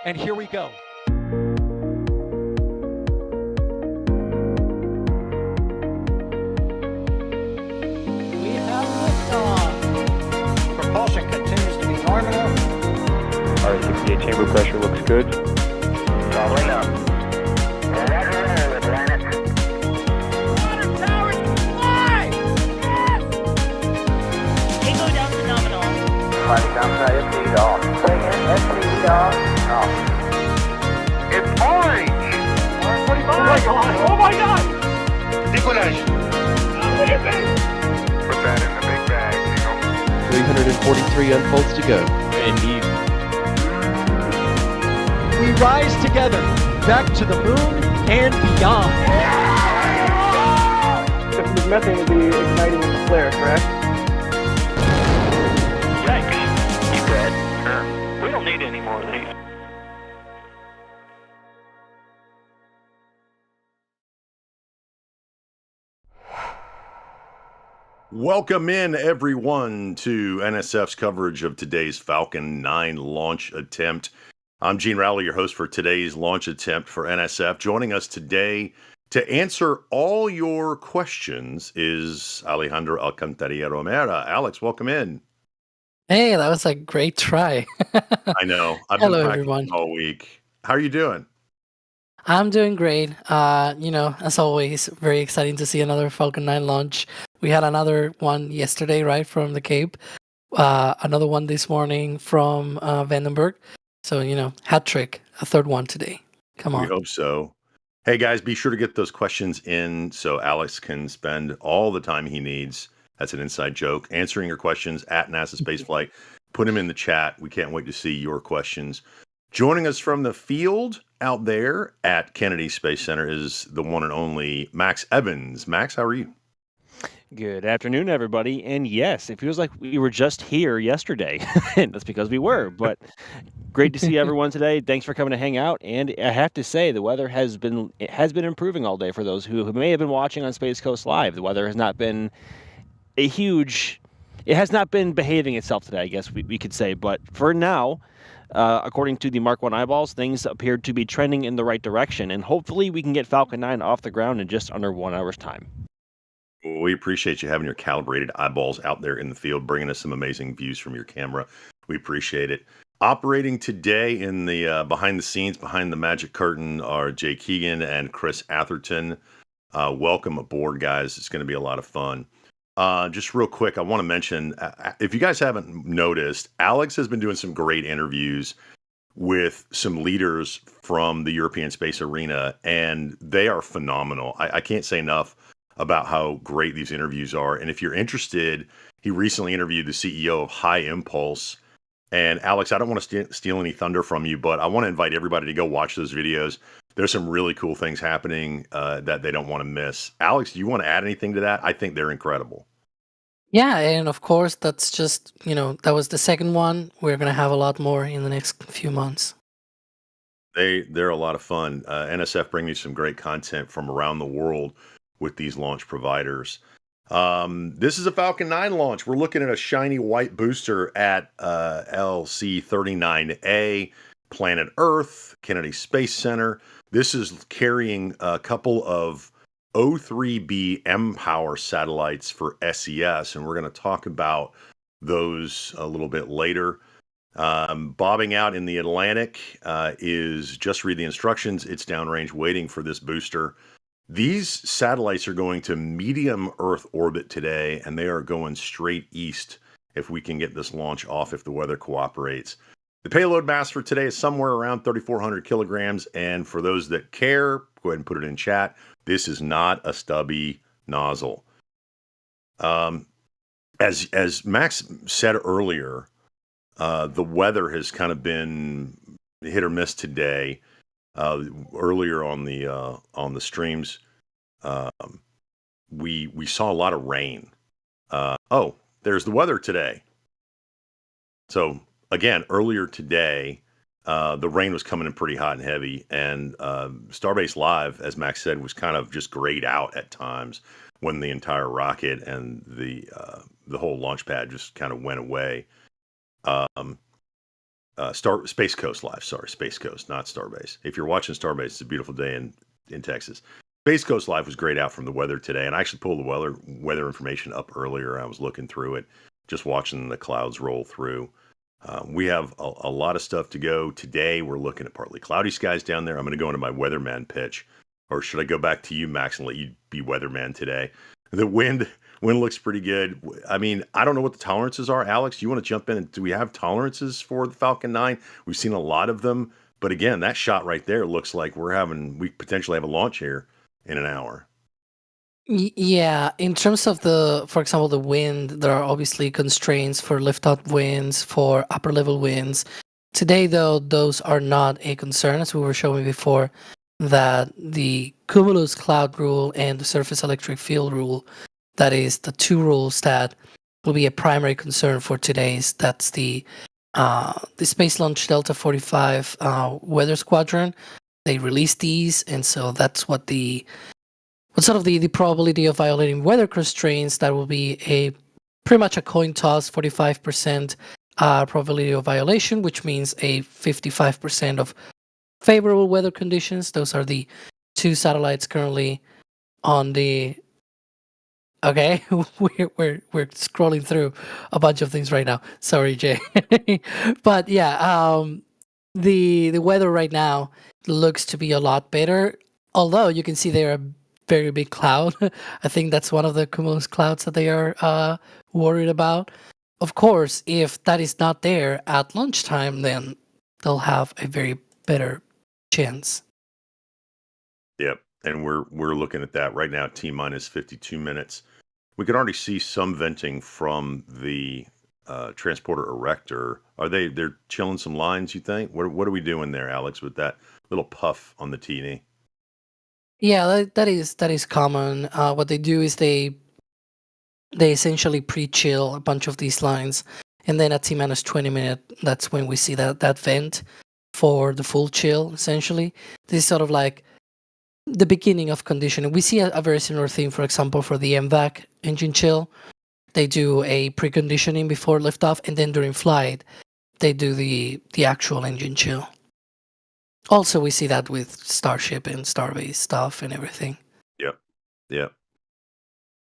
And here we go. We have liftoff. Propulsion continues to be nominal. R68 chamber pressure looks good. Rolling up. Roger, roll, planet. Water towers fly! Yes! Tango down to nominal. Fighting downside, FD off. Bring in, FD off. Off. It's orange! 145. Oh my god! Oh my god! Decollage. Look at this! Put that in the big bag, 343 unfolds to go. Indeed. We rise together, back to the moon and beyond. This methane will be igniting with the flare, correct? Yikes. You dead? Sure. We don't need any more of these. Welcome in, everyone, to NSF's coverage of today's Falcon 9 launch attempt. I'm Gene Rowley, your host for today's launch attempt for NSF. Joining us today to answer all your questions is Alejandro Alcantarilla Romero. Alex, welcome in. Hey, that was a great try. I know. I've been Hello, practicing everyone. all week. How are you doing? I'm doing great. As always, very exciting to see another Falcon 9 launch. We had another one yesterday, right, from the Cape. Another one this morning from Vandenberg. So, hat trick, a third one today. Come We on. hope so. Hey, guys, be sure to get those questions in so Alex can spend all the time he needs. That's an inside joke. Answering your questions at NASASpaceflight. Put them in the chat. We can't wait to see your questions. Joining us from the field out there at Kennedy Space Center is the one and only Max Evans. Max, how are you? Good afternoon, everybody. And yes, it feels like we were just here yesterday. And that's because we were. But great to see everyone today. Thanks for coming to hang out. And I have to say, the weather has been improving all day for those who may have been watching on Space Coast Live. The weather has not been it has not been behaving itself today, I guess we could say. But for now, according to the Mark 1 eyeballs, things appear to be trending in the right direction. And hopefully we can get Falcon 9 off the ground in just under 1 hour's time. We appreciate you having your calibrated eyeballs out there in the field, bringing us some amazing views from your camera. We appreciate it. Operating today in the behind the scenes, behind the magic curtain, are Jay Keegan and Chris Atherton. Welcome aboard, guys. It's going to be a lot of fun. Just real quick, I want to mention, if you guys haven't noticed, Alex has been doing some great interviews with some leaders from the European space arena, and they are phenomenal. I can't say enough about how great these interviews are. And if you're interested, he recently interviewed the CEO of High Impulse. And Alex, I don't want to steal any thunder from you, but I want to invite everybody to go watch those videos. There's some really cool things happening that they don't want to miss. Alex, do you want to add anything to that? I think they're incredible. Yeah, and of course, that's just, that was the second one. We're going to have a lot more in the next few months. They're a lot of fun. NSF bringing you some great content from around the world with these launch providers. This is a Falcon 9 launch. We're looking at a shiny white booster at LC-39A, planet Earth, Kennedy Space Center. This is carrying a couple of O3b mPOWER satellites for SES, and we're going to talk about those a little bit later. Bobbing out in the Atlantic is, just read the instructions, it's downrange waiting for this booster. These satellites are going to medium Earth orbit today, and they are going straight east if we can get this launch off, if the weather cooperates. The payload mass for today is somewhere around 3,400 kilograms, and for those that care, go ahead and put it in chat. This is not a stubby nozzle. As Max said earlier, the weather has kind of been hit or miss today. Earlier on the streams, we saw a lot of rain. Oh, there's the weather today. So again, earlier today, the rain was coming in pretty hot and heavy, and Starbase Live, as Max said, was kind of just grayed out at times when the entire rocket and the whole launch pad just kind of went away. Space Coast Live. Sorry, Space Coast, not Starbase. If you're watching Starbase, it's a beautiful day in Texas. Space Coast Live was great out from the weather today, and I actually pulled the weather information up earlier. I was looking through it, just watching the clouds roll through. We have a lot of stuff to go today. We're looking at partly cloudy skies down there. I'm going to go into my weatherman pitch, or should I go back to you, Max, and let you be weatherman today? The wind looks pretty good. I mean, I don't know what the tolerances are. Alex, do you want to jump in? And do we have tolerances for the Falcon 9? We've seen a lot of them, but again, that shot right there looks like we potentially have a launch here in an hour. Yeah, in terms of for example, the wind, there are obviously constraints for liftoff winds, for upper level winds. Today, though, those are not a concern, as we were showing before, that the cumulus cloud rule and the surface electric field rule, that is the two rules that will be a primary concern for today's. That's the Space Launch Delta 45 weather squadron. They released these, and so that's what sort of the probability of violating weather constraints. That will be pretty much a coin toss, 45% probability of violation, which means a 55% of favorable weather conditions. Those are the two satellites currently on the. Okay, we're scrolling through a bunch of things right now. Sorry, Jay, but yeah, the weather right now looks to be a lot better. Although you can see they're a very big cloud. I think that's one of the cumulus clouds that they are worried about. Of course, if that is not there at lunchtime, then they'll have a very better chance. Yep, and we're looking at that right now. T-minus 52 minutes. We can already see some venting from the transporter erector. They're chilling some lines, you think? What are we doing there, Alex, with that little puff on the T&E? Yeah, that is common. What they do is they essentially pre-chill a bunch of these lines, and then at T-minus 20 minutes, that's when we see that vent for the full chill. Essentially, this is sort of like the beginning of conditioning. We see a very similar thing, for example, for the MVAC engine chill. They do a preconditioning before liftoff, and then during flight, they do the actual engine chill. Also, we see that with Starship and Starbase stuff and everything. Yep.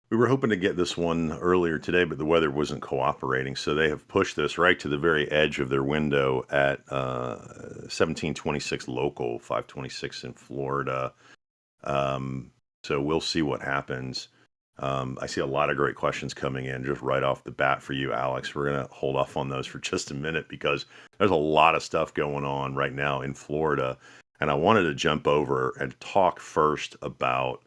We were hoping to get this one earlier today, but the weather wasn't cooperating, so they have pushed this right to the very edge of their window at 1726 local, 526 in Florida. So we'll see what happens. I see a lot of great questions coming in just right off the bat for you, Alex. We're going to hold off on those for just a minute because there's a lot of stuff going on right now in Florida. And I wanted to jump over and talk first about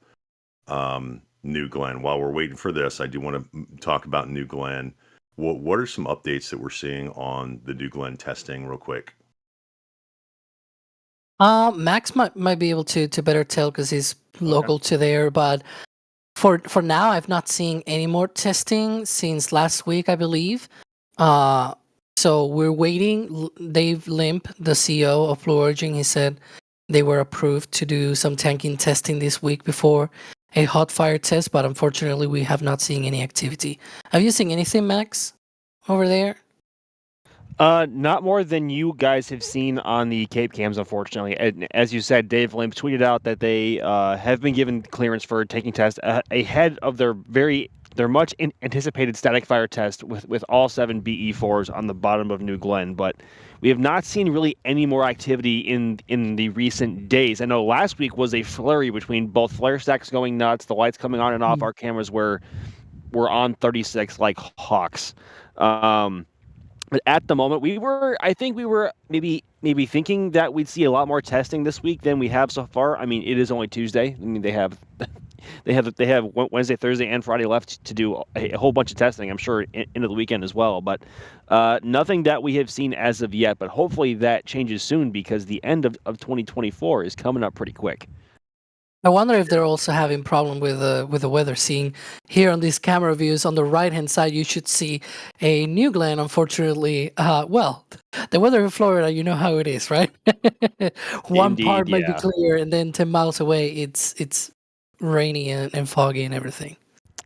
New Glenn. While we're waiting for this, I do want to talk about New Glenn. What are some updates that we're seeing on the New Glenn testing real quick? Max might be able to better tell because he's local to there, but for now, I've not seen any more testing since last week, I believe. So we're waiting. Dave Limp, the CEO of Blue Origin, he said they were approved to do some tanking testing this week before a hot fire test, but unfortunately, we have not seen any activity. Have you seen anything, Max, over there? Not more than you guys have seen on the Cape cams, unfortunately. And as you said, Dave Limp tweeted out that they have been given clearance for taking tests ahead of their much anticipated static fire test with all 7 BE4s on the bottom of New Glenn. But we have not seen really any more activity in the recent days. I know last week was a flurry between both flare stacks going nuts, the lights coming on and off. Our cameras were on 36 like hawks. But at the moment, I think we were maybe thinking that we'd see a lot more testing this week than we have so far. I mean, it is only Tuesday. I mean, they have Wednesday, Thursday, and Friday left to do a whole bunch of testing. I'm sure into the weekend as well. But nothing that we have seen as of yet. But hopefully that changes soon because the end of 2024 is coming up pretty quick. I wonder if they're also having problem with the weather. Seeing here on these camera views on the right hand side, you should see a New Glenn. Unfortunately, well, the weather in Florida, you know how it is, right? One Indeed, part might be yeah. clear, and then 10 miles away, it's rainy and foggy and everything.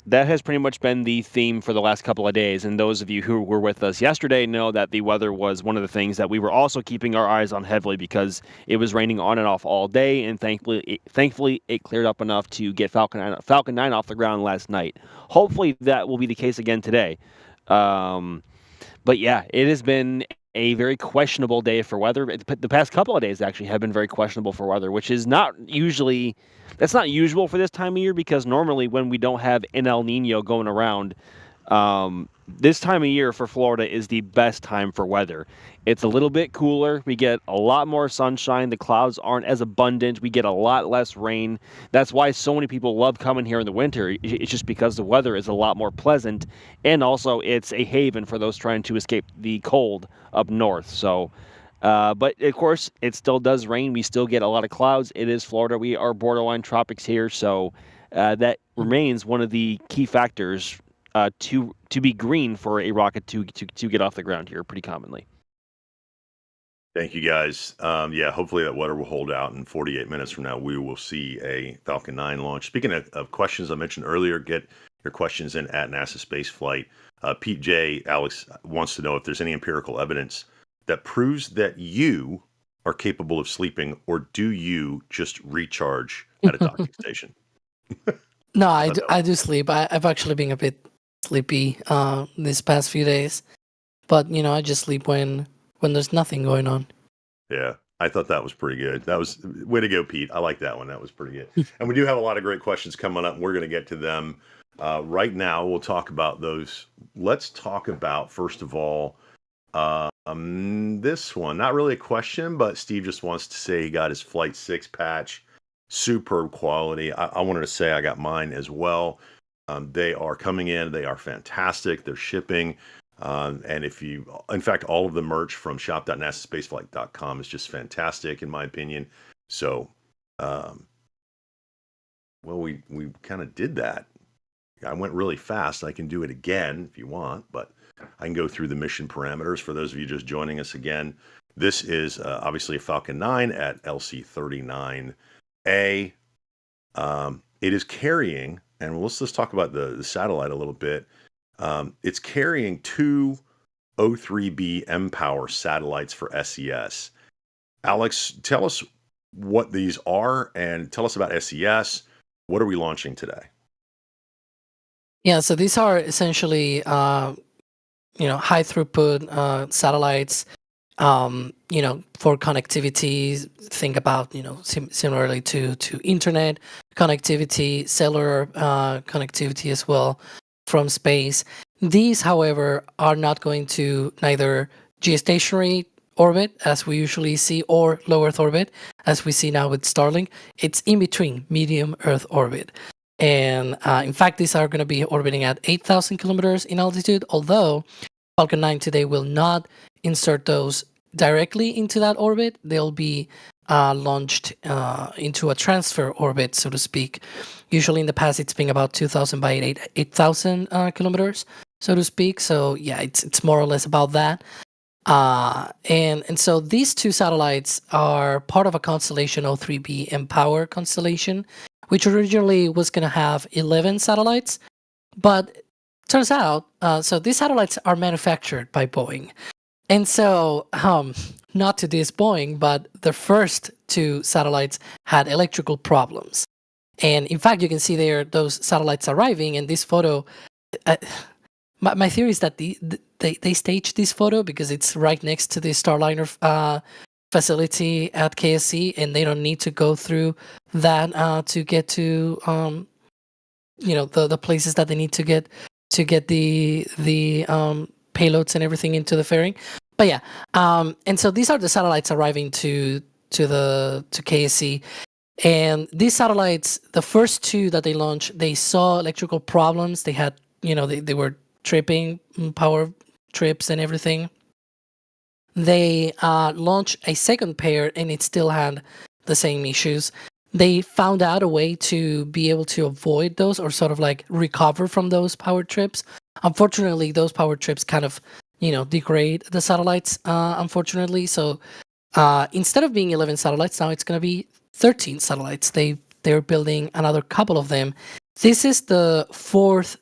that has pretty much been the theme for the last couple of days. And those of you who were with us yesterday know that the weather was one of the things that we were also keeping our eyes on heavily because it was raining on and off all day. And thankfully, it cleared up enough to get Falcon 9 off the ground last night. Hopefully, that will be the case again today. But yeah, it has been a very questionable day for weather. The past couple of days actually have been very questionable for weather, which is not usually, that's not usual for this time of year because normally when we don't have an El Nino going around, this time of year for Florida is the best time for weather. It's a little bit cooler. We get a lot more sunshine. The clouds aren't as abundant. We get a lot less rain. That's why so many people love coming here in the winter. It's just because the weather is a lot more pleasant. And also it's a haven for those trying to escape the cold up north. So, but of course, it still does rain. We still get a lot of clouds. It is Florida. We are borderline tropics here. So that remains one of the key factors to be green for a rocket to get off the ground here pretty commonly. Thank you, guys. Yeah, hopefully that weather will hold out. In 48 minutes from now, we will see a Falcon 9 launch. Speaking of questions I mentioned earlier, get your questions in at NASASpaceflight. Pete J. Alex wants to know if there's any empirical evidence that proves that you are capable of sleeping, or do you just recharge at a docking station? No, I do sleep. I've actually been a bit sleepy these past few days, but I just sleep when there's nothing going on. Yeah, I thought that was pretty good. That was way to go, Pete. I like that one. That was pretty good. And we do have a lot of great questions coming up, and we're going to get to them right now. We'll talk about those. Let's talk about, first of all, this one. Not really a question, but Steve just wants to say he got his Flight 6 patch. Superb quality. I wanted to say I got mine as well. They are coming in. They are fantastic. They're shipping. And in fact, all of the merch from shop.nasaspaceflight.com is just fantastic, in my opinion. So, we kind of did that. I went really fast. I can do it again if you want, but I can go through the mission parameters for those of you just joining us again. This is obviously a Falcon 9 at LC-39A. It is carrying, and let's talk about the satellite a little bit. It's carrying two O3b mPOWER satellites for SES. Alex, tell us what these are and tell us about SES. What are we launching today? Yeah, so these are essentially, high throughput satellites, for connectivity. Think about, similarly to internet connectivity, cellular connectivity as well from space. These, however, are not going to neither geostationary orbit, as we usually see, or low Earth orbit, as we see now with Starlink. It's in between medium Earth orbit. And in fact, these are going to be orbiting at 8,000 kilometers in altitude, although Falcon 9 today will not insert those directly into that orbit. They'll be launched into a transfer orbit, so to speak. Usually in the past, it's been about 2,000 by 8,000 kilometers, so to speak. So yeah, it's more or less about that. And so these two satellites are part of a constellation, O3b mPOWER constellation, which originally was going to have 11 satellites, but turns out, so these satellites are manufactured by Boeing. And so, not to diss Boeing, but the first two satellites had electrical problems. And in fact, you can see there those satellites arriving, and this photo, my theory is that they staged this photo because it's right next to the Starliner facility at KSC, and they don't need to go through that to get to the places that they need to get the payloads and everything into the fairing. But yeah, and so these are the satellites arriving to KSC, and these satellites, the first two that they launched, they saw electrical problems. They had they were tripping, power trips and everything. They launched a second pair, and it still had the same issues. They found out a way to be able to avoid those, or sort of like recover from those power trips. Unfortunately, those power trips kind of, degrade the satellites, unfortunately. So instead of being 11 satellites, now it's going to be 13 satellites. They're building another couple of them This is the fourth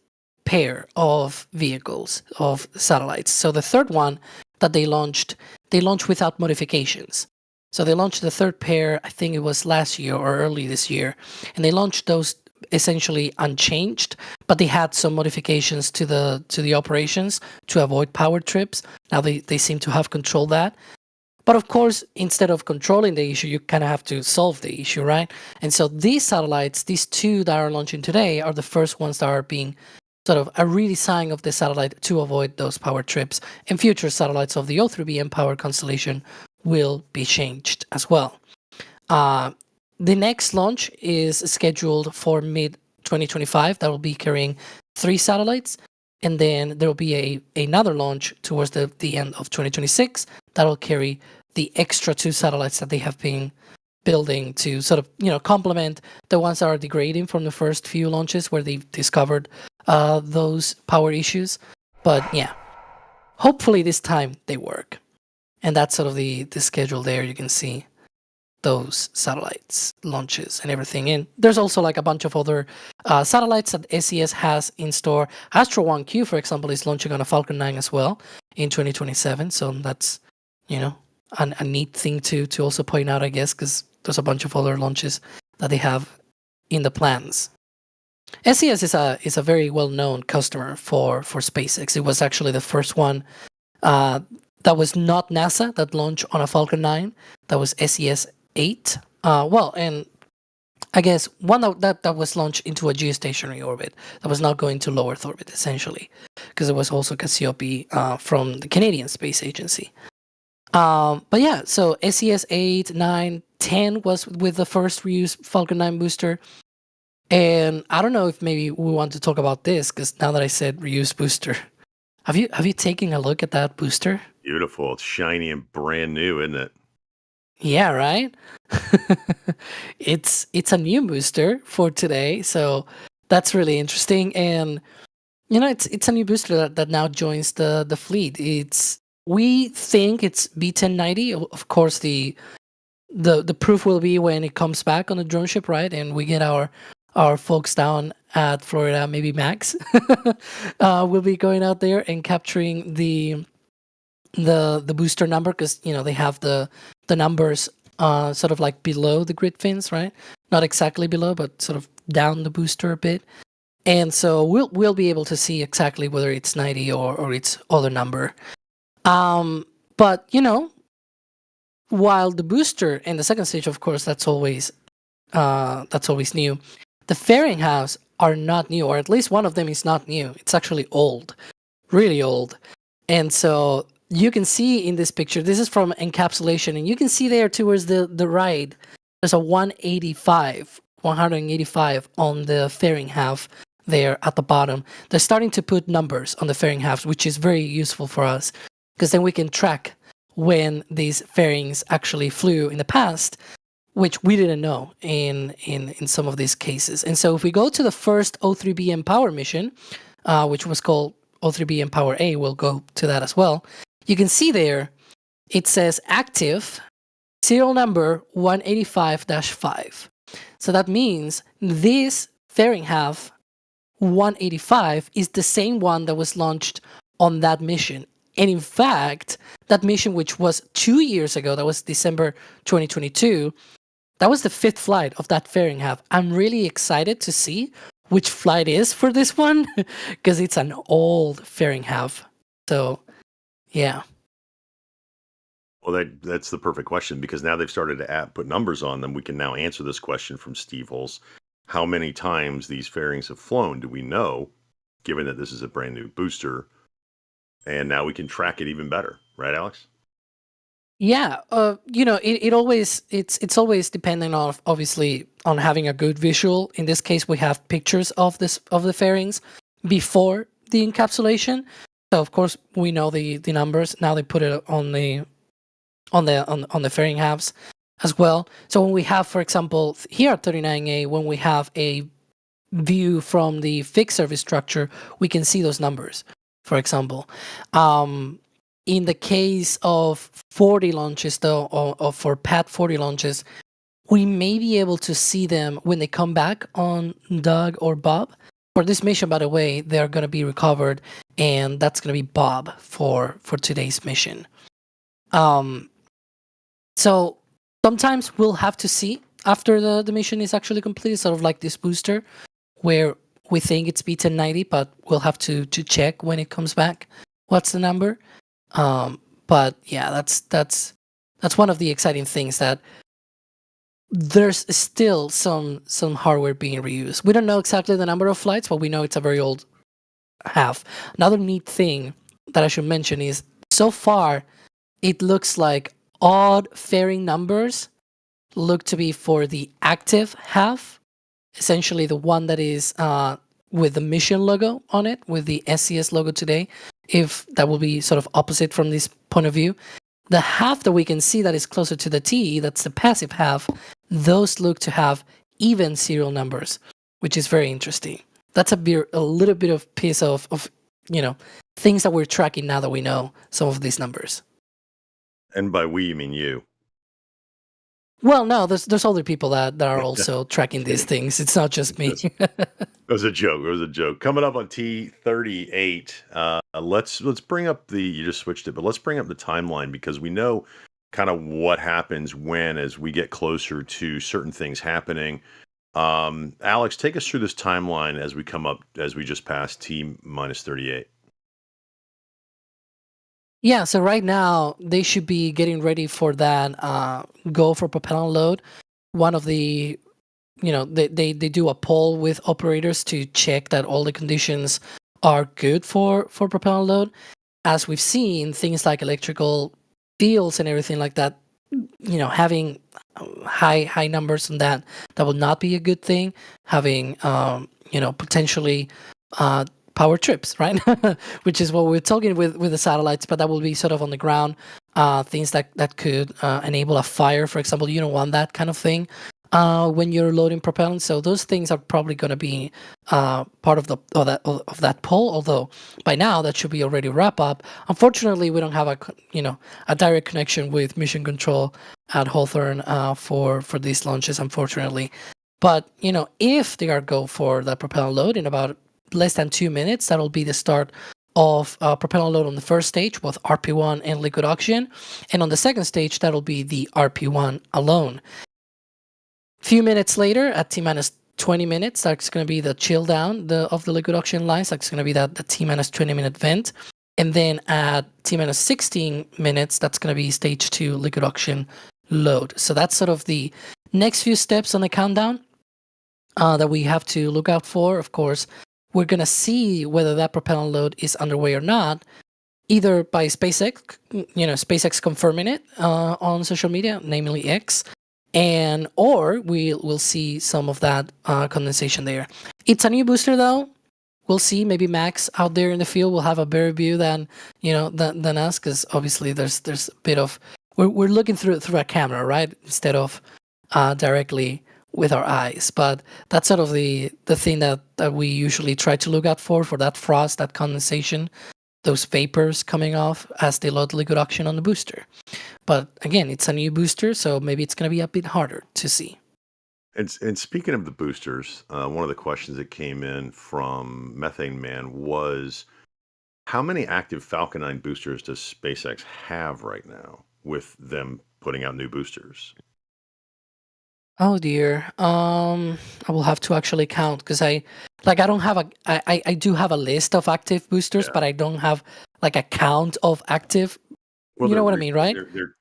pair of vehicles, of satellites. So the third one that they launched without modifications. So they launched the third pair, I think it was last year or early this year, and they launched those essentially unchanged, but they had some modifications to the operations to avoid power trips. Now they seem to have controlled that. But of course, instead of controlling the issue, you kind of have to solve the issue, right? And so these satellites, these two that are launching today, are the first ones that are being sort of a redesign of the satellite to avoid those power trips. And future satellites of the O3b mPOWER constellation will be changed as well. The next launch is scheduled for mid-2025. That will be carrying 3 satellites. And then there will be another launch towards the end of 2026 that will carry the extra 2 satellites that they have been building to sort of, complement the ones that are degrading from the first few launches where they've discovered those power issues. But yeah, hopefully this time they work. And that's sort of the schedule there. You can see those satellites launches and everything. And there's also like a bunch of other satellites that SES has in store. Astro 1Q, for example, is launching on a Falcon 9 as well in 2027. So that's, a neat thing to also point out, I guess, because there's a bunch of other launches that they have in the plans. SES is a very well-known customer for SpaceX. It was actually the first one that was not NASA that launched on a Falcon 9. That was SES-8. And I guess one that was launched into a geostationary orbit that was not going to low Earth orbit, essentially, because it was also Cassiope from the Canadian Space Agency. But yeah, so SES-8, 9, 10 was with the first reused Falcon 9 booster. And I don't know if maybe we want to talk about this, because now that I said reused booster, have you taken a look at that booster? Beautiful. It's shiny and brand new, isn't it? Yeah, right? It's a new booster for today, so that's really interesting. And it's a new booster that now joins the fleet. We think it's B1090. Of course, the proof will be when it comes back on the drone ship, right? And we get our folks down at Florida, maybe Max, will be going out there and capturing the booster number, because they have the numbers sort of like below the grid fins, right? Not exactly below, but sort of down the booster a bit. And so we'll be able to see exactly whether it's 90 or its other number. But while the booster and the second stage, of course, that's always new. The fairing halves are not new, or at least one of them is not new. It's actually old, really old. And so you can see in this picture, this is from encapsulation, and you can see there towards the right, there's a 185 on the fairing half there at the bottom. They're starting to put numbers on the fairing halves, which is very useful for us, because then we can track when these fairings actually flew in the past, which we didn't know in some of these cases. And so if we go to the first O3b mPOWER mission, which was called O3b mPOWER-E, we'll go to that as well. You can see there, it says active, serial number 185-5. So that means this fairing half 185 is the same one that was launched on that mission. And in fact, that mission, which was 2 years ago, that was December 2022, that was the 5th flight of that fairing half. I'm really excited to see which flight is for this one, because it's an old fairing half. So, yeah. Well, that's the perfect question, because now they've started to put numbers on them. We can now answer this question from Steve Hulse. How many times these fairings have flown do we know, given that this is a brand new booster? And now we can track it even better, right, Alex? Yeah, it's always depending on, obviously, on having a good visual. In this case, we have pictures of the fairings before the encapsulation. So of course we know the numbers. Now they put it on the fairing halves as well. So when we have, for example, here at 39A, when we have a view from the fixed service structure, we can see those numbers, for example. In the case of 40 launches, though, or for PAT 40 launches, we may be able to see them when they come back on Doug or Bob. For this mission, by the way, they're going to be recovered, and that's going to be Bob for today's mission. So sometimes we'll have to see after the mission is actually completed, sort of like this booster, where we think it's B1090, but we'll have to check when it comes back what's the number. But yeah, that's one of the exciting things, that there's still some hardware being reused. We don't know exactly the number of flights, but we know it's a very old HAF. Another neat thing that I should mention is, so far it looks like odd fairing numbers look to be for the active HAF, essentially the one that is with the mission logo on it, with the SCS logo today, if that will be sort of opposite from this point of view. The HAF that we can see that is closer to the T, that's the passive HAF, those look to have even serial numbers, which is very interesting. That's a little bit of piece of things that we're tracking now that we know some of these numbers. And by we, you mean you. Well, no, there's other people that are also tracking these things. It's not just me. It was a joke. It was a joke. Coming up on T38, let's bring up you just switched it, but let's bring up the timeline, because we know kind of what happens as we get closer to certain things happening. Alex, take us through this timeline as we just passed T-38. Yeah, so right now they should be getting ready for that go for propellant load. One of the, they do a poll with operators to check that all the conditions are good for propellant load. As we've seen, things like electrical fields and everything like that, having high numbers on that would not be a good thing. Having, potentially power trips, right? Which is what we're talking with the satellites, but that will be sort of on the ground. Things that could enable a fire, for example. You don't want that kind of thing when you're loading propellant. So those things are probably going to be part of that poll. Although by now that should be already wrap up. Unfortunately, we don't have a direct connection with mission control at Hawthorne for these launches, unfortunately. But if they are go for that propellant load in about less than 2 minutes, that'll be the start of propellant load on the first stage, both RP1 and liquid oxygen. And on the second stage, that'll be the RP1 alone. Few minutes later, at T-minus 20 minutes, that's going to be the chill down of the liquid oxygen lines. That's going to be the T-minus 20 minute vent. And then at T-minus 16 minutes, that's going to be stage 2 liquid oxygen load. So that's sort of the next few steps on the countdown that we have to look out for. Of course, we're going to see whether that propellant load is underway or not, either by SpaceX confirming it on social media, namely X, or we'll see some of that condensation there. It's a new booster, though. We'll see. Maybe Max out there in the field will have a better view than us, because obviously there's a bit of we're looking through a camera, right, instead of directly with our eyes. But that's sort of the thing that we usually try to look out for that frost, that condensation, those vapors coming off as they load liquid oxygen on the booster. But again, it's a new booster, so maybe it's going to be a bit harder to see. And speaking of the boosters, one of the questions that came in from Methane Man was, how many active Falcon 9 boosters does SpaceX have right now with them putting out new boosters? Oh dear. I will have to actually count, because I don't have I do have a list of active boosters, Yeah. but I don't have like a count of active. Well, You know what I mean, right?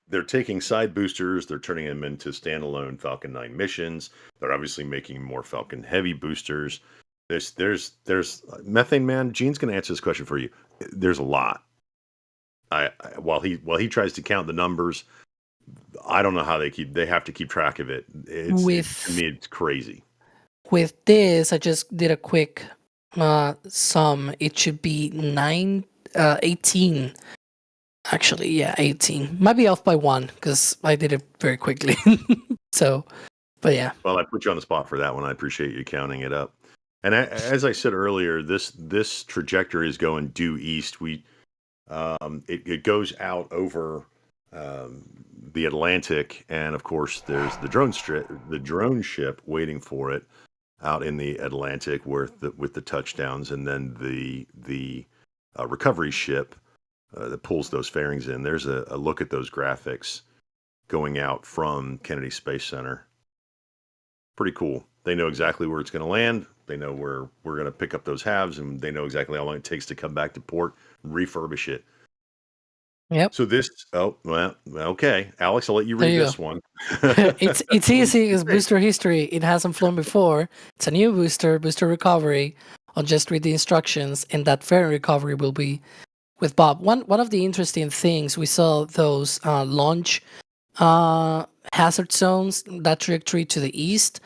They're taking side boosters, they're turning them into standalone Falcon 9 missions. They're obviously making more Falcon Heavy boosters. There's Methane Man. Gene's going to answer this question for you. There's a lot. While he tries to count the numbers, I don't know how they have to keep track of it. To me, it's crazy. With this, I just did a quick sum. It should be 18. Actually, yeah, 18. Might be off by 1, because I did it very quickly. So, but yeah. Well, I put you on the spot for that one. I appreciate you counting it up. And as I said earlier, this trajectory is going due east. It goes out over the Atlantic, and of course there's the drone ship waiting for it out in the Atlantic with the touchdowns, and then the recovery ship that pulls those fairings in. There's a look at those graphics going out from Kennedy Space Center. Pretty cool. They know exactly where it's going to land. They know where we're going to pick up those halves, and they know exactly how long it takes to come back to port, refurbish it. Yep. So this, okay, Alex, I'll let you There read you this go. one. It's easy. It's booster history. It hasn't flown before. It's a new booster recovery. I'll just read the instructions, and that fairing recovery will be with Bob. One of the interesting things, we saw those launch hazard zones, that trajectory to the east.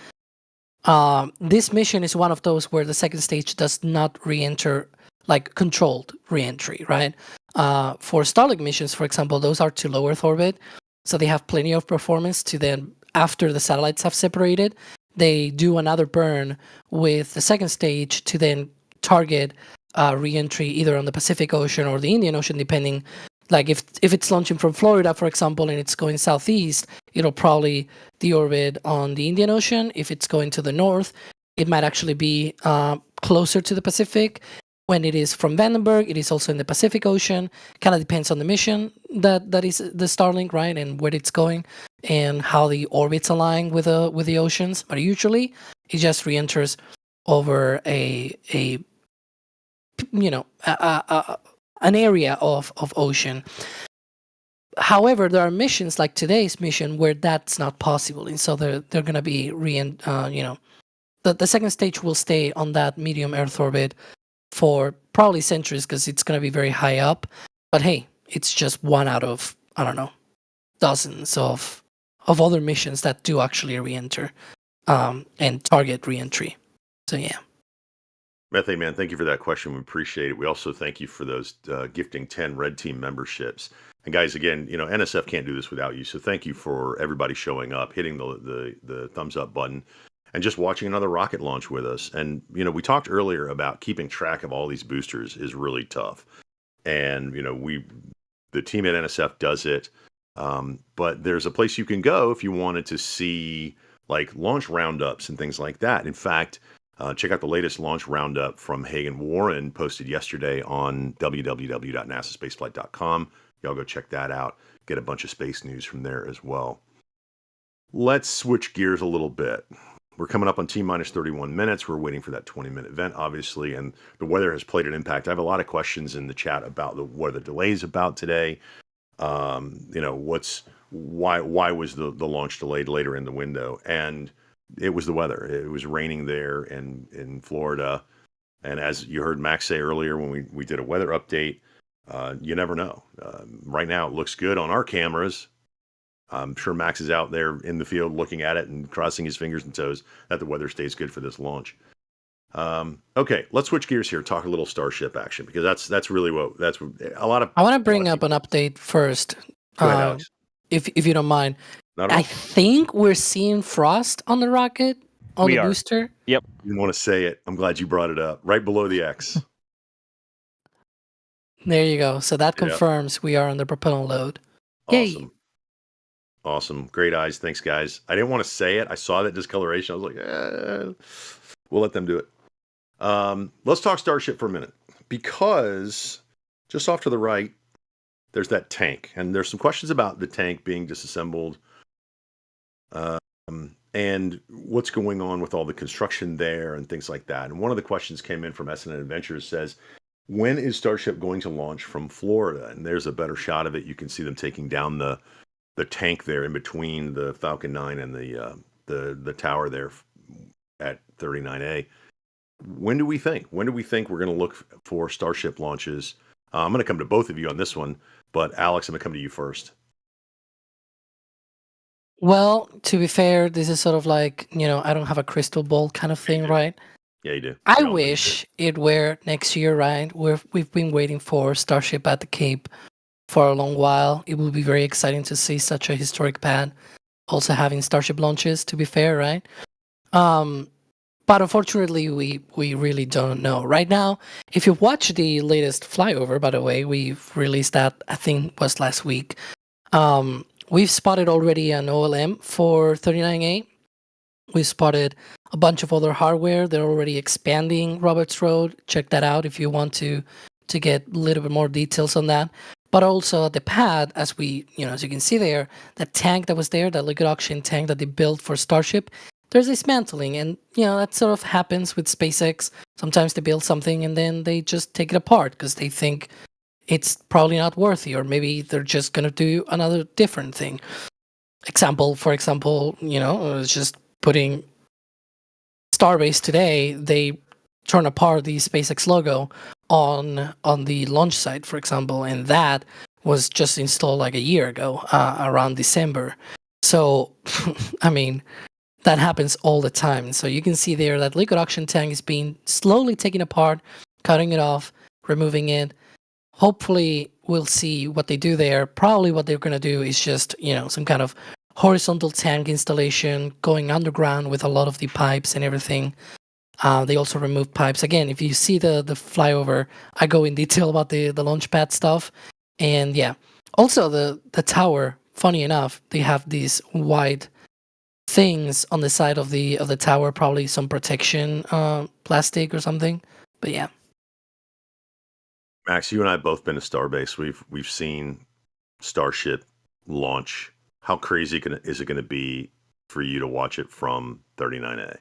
This mission is one of those where the second stage does not re-enter, like controlled re-entry, right? For Starlink missions, for example, those are to low Earth orbit, so they have plenty of performance to then, after the satellites have separated, they do another burn with the second stage to then target re-entry either on the Pacific Ocean or the Indian Ocean, depending. Like if it's launching from Florida, for example, and it's going southeast, it'll probably deorbit on the Indian Ocean. If it's going to the north, it might actually be closer to the Pacific. When it is from Vandenberg, it is also in the Pacific Ocean. Kind of depends on the mission that is the Starlink, right, and where it's going and how the orbits align with the oceans. But usually, it just re-enters over an area of ocean. However, there are missions like today's mission where that's not possible, and so they're going to be the second stage will stay on that medium Earth orbit for probably centuries because it's going to be very high up. But hey, it's just one out of, I don't know, dozens of other missions that do actually re-enter and target re-entry. So yeah. Methane Man, thank you for that question. We appreciate it. We also thank you for those gifting 10 Red Team memberships. And guys, again, NSF can't do this without you. So thank you for everybody showing up, hitting the thumbs up button, and just watching another rocket launch with us. And, we talked earlier about keeping track of all these boosters is really tough. And, the team at NSF does it. But there's a place you can go if you wanted to see like launch roundups and things like that. In fact, check out the latest launch roundup from Hagen Warren, posted yesterday on www.nasaspaceflight.com. Y'all go check that out. Get a bunch of space news from there as well. Let's switch gears a little bit. We're coming up on T-minus 31 minutes. We're waiting for that 20-minute event, obviously, and the weather has played an impact. I have a lot of questions in the chat about what are the delays about today. Why was the launch delayed later in the window? And it was the weather. It was raining there in Florida. And as you heard Max say earlier when we did a weather update, you never know. Right now it looks good on our cameras. I'm sure Max is out there in the field looking at it and crossing his fingers and toes that the weather stays good for this launch. Okay, let's switch gears here. Talk a little Starship action, because that's really a lot of. I want to bring up an update first, Go ahead, Alex. if you don't mind. Not at all. I think we're seeing frost on the rocket on We the are. booster. Yep. You didn't want to say it. I'm glad you brought it up. Right below the X. There you go. So that Yep. confirms we are under propellant load. Yay. Awesome. Great eyes. Thanks, guys. I didn't want to say it. I saw that discoloration. I was like, we'll let them do it. Let's talk Starship for a minute, because just off to the right, there's that tank. And there's some questions about the tank being disassembled and what's going on with all the construction there and things like that. And one of the questions came in from SNN Adventures, says, when is Starship going to launch from Florida? And there's a better shot of it. You can see them taking down the tank there in between the Falcon 9 and the tower there at 39A. When do we think we're going to look for Starship launches? I'm going to come to both of you on this one, but Alex, I'm going to come to you first. Well, to be fair, this is sort of like, I don't have a crystal ball kind of thing, right? Yeah, you do. I wish it were next year, right? We've been waiting for Starship at the Cape for a long while. It will be very exciting to see such a historic pad also having Starship launches, to be fair, right? But unfortunately, we really don't know. Right now, if you watch the latest flyover, by the way, we've released that, I think was last week. We've spotted already an OLM for 39A. We spotted a bunch of other hardware. They're already expanding Roberts Road. Check that out if you want to get a little bit more details on that. But also the pad, as we, as you can see there, that tank that was there, that liquid oxygen tank that they built for Starship, there's dismantling, and that sort of happens with SpaceX. Sometimes they build something and then they just take it apart because they think it's probably not worthy, or maybe they're just gonna do another different thing. For example, it's just putting Starbase today. They torn apart the SpaceX logo on the launch site, for example, and that was just installed like a year ago, around December. So, I mean, that happens all the time. So you can see there that liquid oxygen tank is being slowly taken apart, cutting it off, removing it. Hopefully, we'll see what they do there. Probably what they're going to do is just, some kind of horizontal tank installation going underground with a lot of the pipes and everything. They also remove pipes. Again, if you see the flyover, I go in detail about the launch pad stuff. And yeah, also the tower, funny enough, they have these white things on the side of the tower, probably some protection plastic or something. But yeah. Max, you and I have both been to Starbase. We've seen Starship launch. How crazy is it going to be for you to watch it from 39A?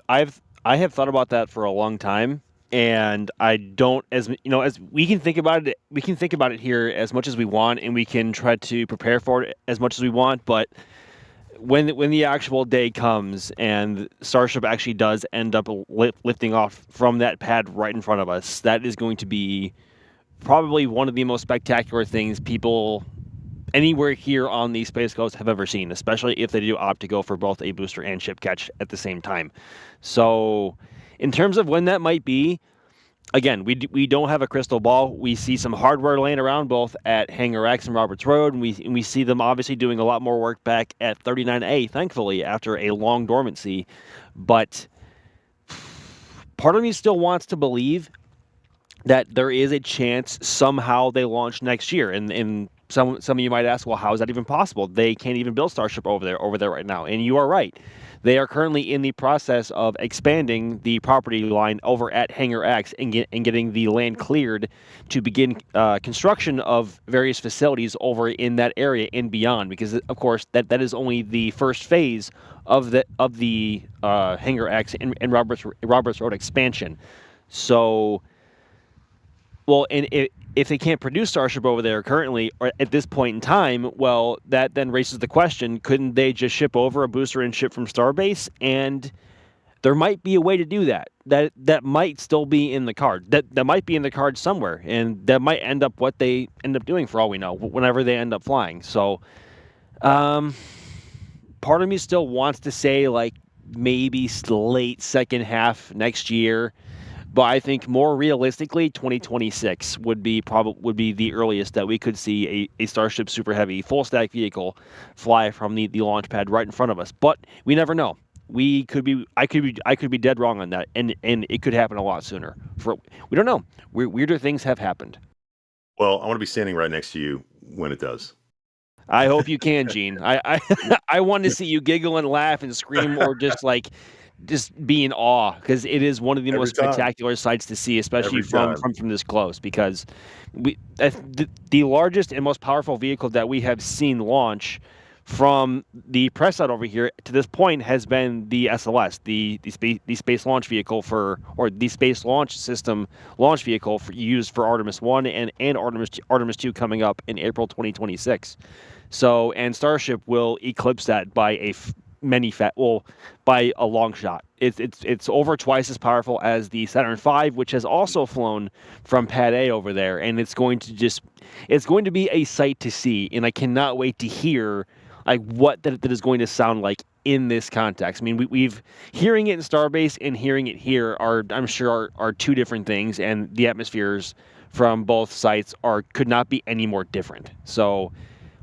I have thought about that for a long time, and I don't, as we can think about it here as much as we want, and we can try to prepare for it as much as we want, but when the actual day comes and Starship actually does end up lifting off from that pad right in front of us, that is going to be probably one of the most spectacular things people anywhere here on the Space Coast have ever seen, especially if they do opt to go for both a booster and ship catch at the same time. So in terms of when that might be, again, we don't have a crystal ball. We see some hardware laying around both at Hangar X and Roberts Road, and we see them obviously doing a lot more work back at 39A, thankfully, after a long dormancy. But part of me still wants to believe that there is a chance somehow they launch next year. And some of you might ask, well, how is that even possible? They can't even build Starship over there right now. And you are right. They are currently in the process of expanding the property line over at Hangar X and getting the land cleared to begin construction of various facilities over in that area and beyond. Because of course that is only the first phase of the Hangar X and Roberts Road expansion. So, well, and if they can't produce Starship over there currently or at this point in time, well, that then raises the question, couldn't they just ship over a booster and ship from Starbase? And there might be a way to do that. That might still be in the card. That might be in the card somewhere, and that might end up what they end up doing for all we know, whenever they end up flying. So, part of me still wants to say, like, maybe late second half next year. But I think more realistically, 2026 would be the earliest that we could see a Starship Super Heavy full stack vehicle fly from the launch pad right in front of us. But we never know. I could be dead wrong on that, and it could happen a lot sooner. We don't know. Weirder things have happened. Well, I want to be standing right next to you when it does. I hope you can, Gene. I want to see you giggle and laugh and scream, or just be in awe, because it is one of the most spectacular sights to see, especially from this close, because the largest and most powerful vehicle that we have seen launch from the press out over here to this point has been the SLS, the space launch vehicle or the space launch system launch vehicle used for Artemis 1 and Artemis 2 coming up in April 2026. So, and Starship will eclipse that by by a long shot. It's over twice as powerful as the Saturn V, which has also flown from Pad A over there, and it's going to be a sight to see, and I cannot wait to hear like what that is going to sound like in this context. I mean, we've hearing it in Starbase and hearing it here I'm sure are two different things, and the atmospheres from both sites could not be any more different. So,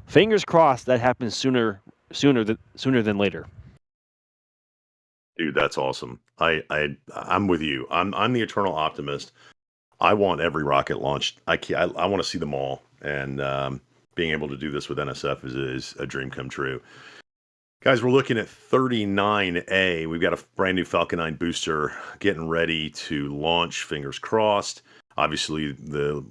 fingers crossed that happens sooner than later. Dude, that's awesome. I'm with you. I'm the eternal optimist. I want every rocket launched. I want to see them all, and being able to do this with NSF is a dream come true. Guys, we're looking at 39A. We've got a brand new Falcon 9 booster getting ready to launch, fingers crossed. Obviously, the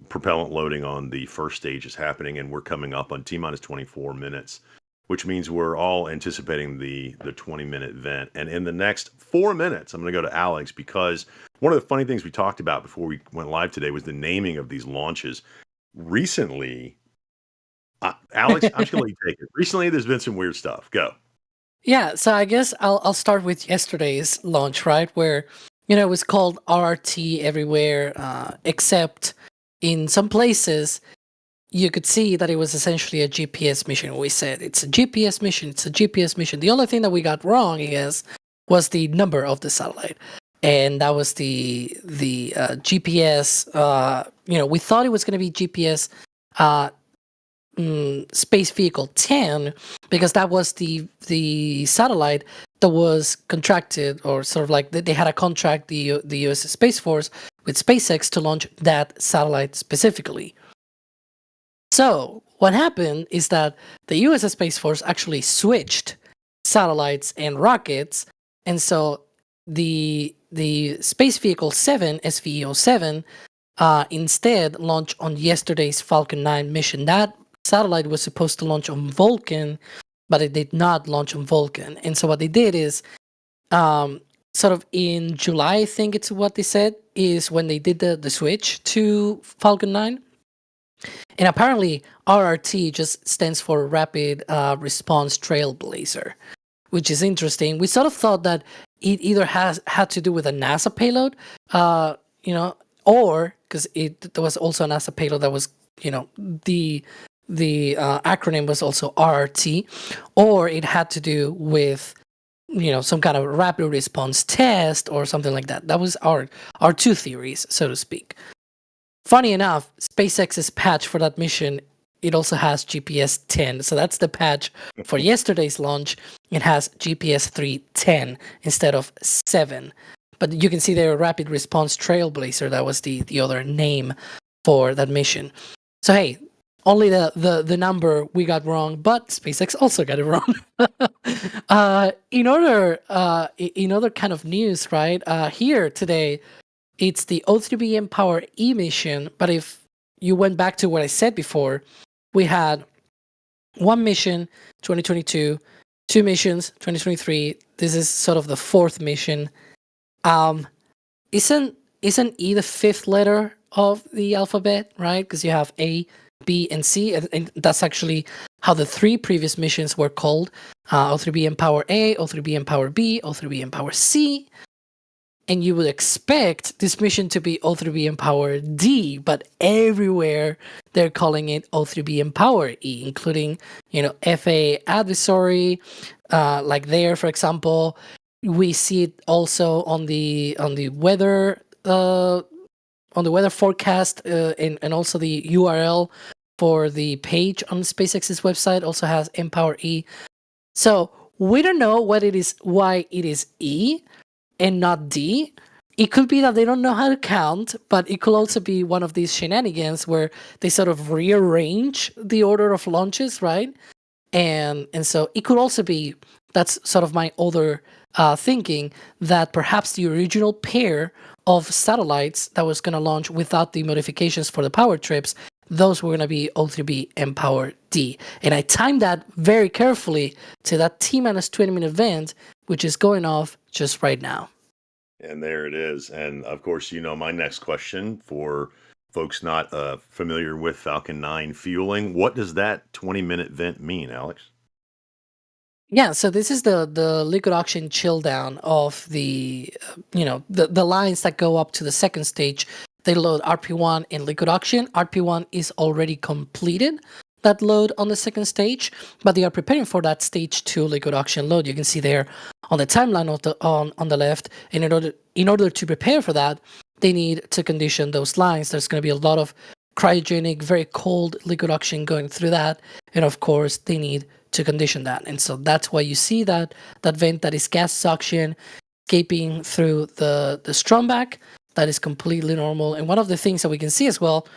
propellant loading on the first stage is happening, and we're coming up on T-minus 24 minutes, which means we're all anticipating the 20-minute vent. And in the next 4 minutes, I'm going to go to Alex, because one of the funny things we talked about before we went live today was the naming of these launches. Recently, Alex, I'm just going to let you take it. Recently, there's been some weird stuff. Go. Yeah, so I guess I'll start with yesterday's launch, right? Where, it was called RRT everywhere, except in some places you could see that it was essentially a GPS mission. We said it's a GPS mission, it's a GPS mission. The only thing that we got wrong, I guess, was the number of the satellite. And that was the GPS, we thought it was going to be GPS Space Vehicle 10, because that was the satellite that was contracted, or sort of like they had a contract, the U.S. Space Force with SpaceX to launch that satellite specifically. So what happened is that the U.S. Space Force actually switched satellites and rockets, and so the Space Vehicle 7, SVEO7, instead launched on yesterday's Falcon 9 mission. That satellite was supposed to launch on Vulcan, but it did not launch on Vulcan. And so what they did is, sort of in July, I think it's what they said, is when they did the switch to Falcon 9. And apparently RRT just stands for Rapid Response Trailblazer, which is interesting. We sort of thought that it either had to do with a NASA payload, or because there was also a NASA payload that was, the acronym was also RRT, or it had to do with, some kind of rapid response test or something like that. That was our two theories, so to speak. Funny enough, SpaceX's patch for that mission, it also has GPS 10. So that's the patch for yesterday's launch. It has GPS 310 instead of 7. But you can see there, Rapid Response Trailblazer, that was the other name for that mission. So hey, only the number we got wrong, but SpaceX also got it wrong. In other kind of news, right? Here today, it's the O3b mPOWER-E mission. But if you went back to what I said before, we had one mission, 2022, two missions, 2023. This is sort of the fourth mission. Isn't E the fifth letter of the alphabet, right? Because you have A, B, and C, and that's actually how the three previous missions were called: O3b mPOWER-A, O3b mPOWER-B, O3b mPOWER-C. And you would expect this mission to be O3b mPOWER-D, but everywhere they're calling it O3b mPOWER-E, including, FAA advisory, like there, for example. We see it also on the weather forecast, and also the URL for the page on SpaceX's website also has mPOWER-E. So we don't know what it is, why it is E and not D. It could be that they don't know how to count, but it could also be one of these shenanigans where they sort of rearrange the order of launches, right? And so it could also be, that's sort of my other thinking, that perhaps the original pair of satellites that was going to launch without the modifications for the power trips, those were going to be O3b mPOWER-D. And I timed that very carefully to that T-minus 20-minute event, which is going off just right now. And there it is. And of course, my next question for folks not familiar with Falcon 9 fueling, what does that 20-minute vent mean, Alex? Yeah, so this is the liquid oxygen chill down of the lines that go up to the second stage. They load RP1 and liquid oxygen. RP1 is already completed, that load on the second stage, but they are preparing for that stage 2 liquid oxygen load. You can see there on the timeline on the left. And in order to prepare for that, they need to condition those lines. There's going to be a lot of cryogenic, very cold liquid oxygen going through that, and of course they need to condition that. And so that's why you see that vent that is gaseous oxygen escaping through the Stromback. That is completely normal. And one of the things that we can see as well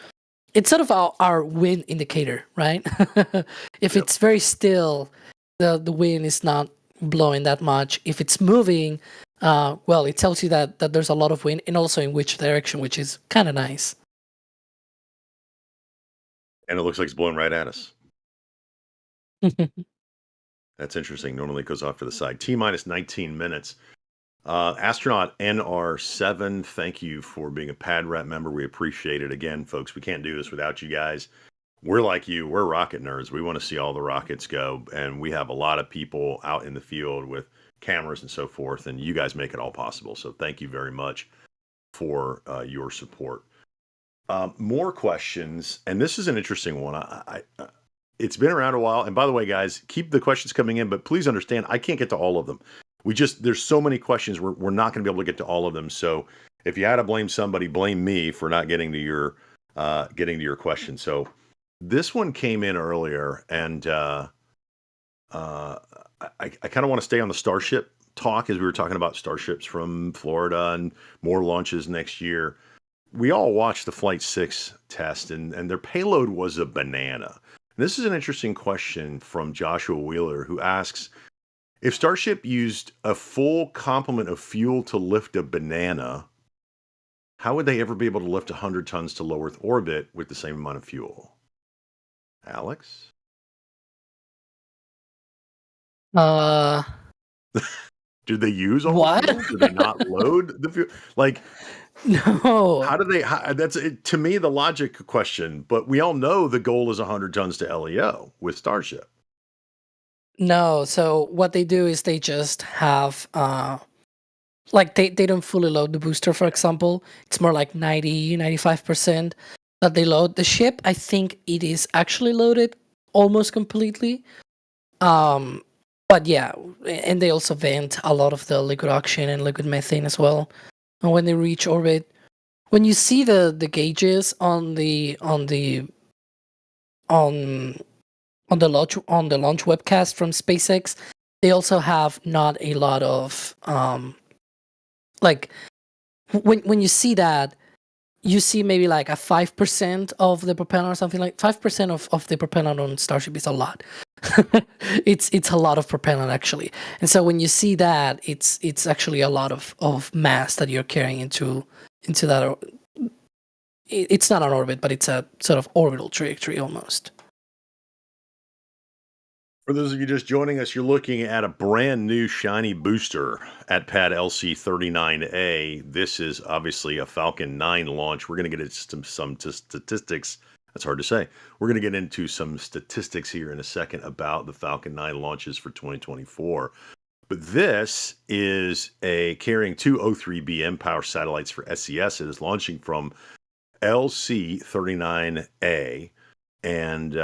it's sort of our wind indicator, right? If Yep. it's very still, the wind is not blowing that much. If it's moving, well, it tells you that there's a lot of wind and also in which direction, which is kind of nice. And it looks like it's blowing right at us. That's interesting. Normally it goes off to the side. T-minus 19 minutes. Astronaut NR7, thank you for being a pad rep member. We appreciate it. Again, folks, we can't do this without you guys. We're like you. We're rocket nerds. We want to see all the rockets go. And we have a lot of people out in the field with cameras and so forth. And you guys make it all possible. So thank you very much for your support. More questions. And this is an interesting one. It's been around a while. And by the way, guys, keep the questions coming in. But please understand, I can't get to all of them. There's so many questions. We're not going to be able to get to all of them. So if you had to blame somebody, blame me for not getting to your question. So this one came in earlier, and I kind of want to stay on the Starship talk as we were talking about Starships from Florida and more launches next year. We all watched the Flight 6 test, and their payload was a banana. This is an interesting question from Joshua Wheeler, who asks, if Starship used a full complement of fuel to lift a banana, how would they ever be able to lift 100 tons to low Earth orbit with the same amount of fuel? Alex? Did they use all What? the fuel? Did they not load the fuel? Like, No. how do they? That's to me the logic question. But we all know the goal is 100 tons to LEO with Starship. No, so what they do is they just have like they don't fully load the booster, for example. It's more like 90-95% that they load. The ship, I think it is actually loaded almost completely. But yeah, and they also vent a lot of the liquid oxygen and liquid methane as well. And when they reach orbit, when you see the gauges on the launch webcast from SpaceX, they also have not a lot of like when you see that, you see maybe like a 5% of the propellant or something. Like 5% of the propellant on Starship is a lot. it's a lot of propellant actually. And so when you see that, it's actually a lot of mass that you're carrying into that. It's not an orbit, but it's a sort of orbital trajectory almost. For those of you just joining us, you're looking at a brand new shiny booster at pad LC39A. This is obviously a Falcon 9 launch. We're going to get into some statistics. That's hard to say. We're going to get into some statistics here in a second about the Falcon 9 launches for 2024. But this is carrying two O3b mPOWER satellites for SES. It is launching from LC39A. And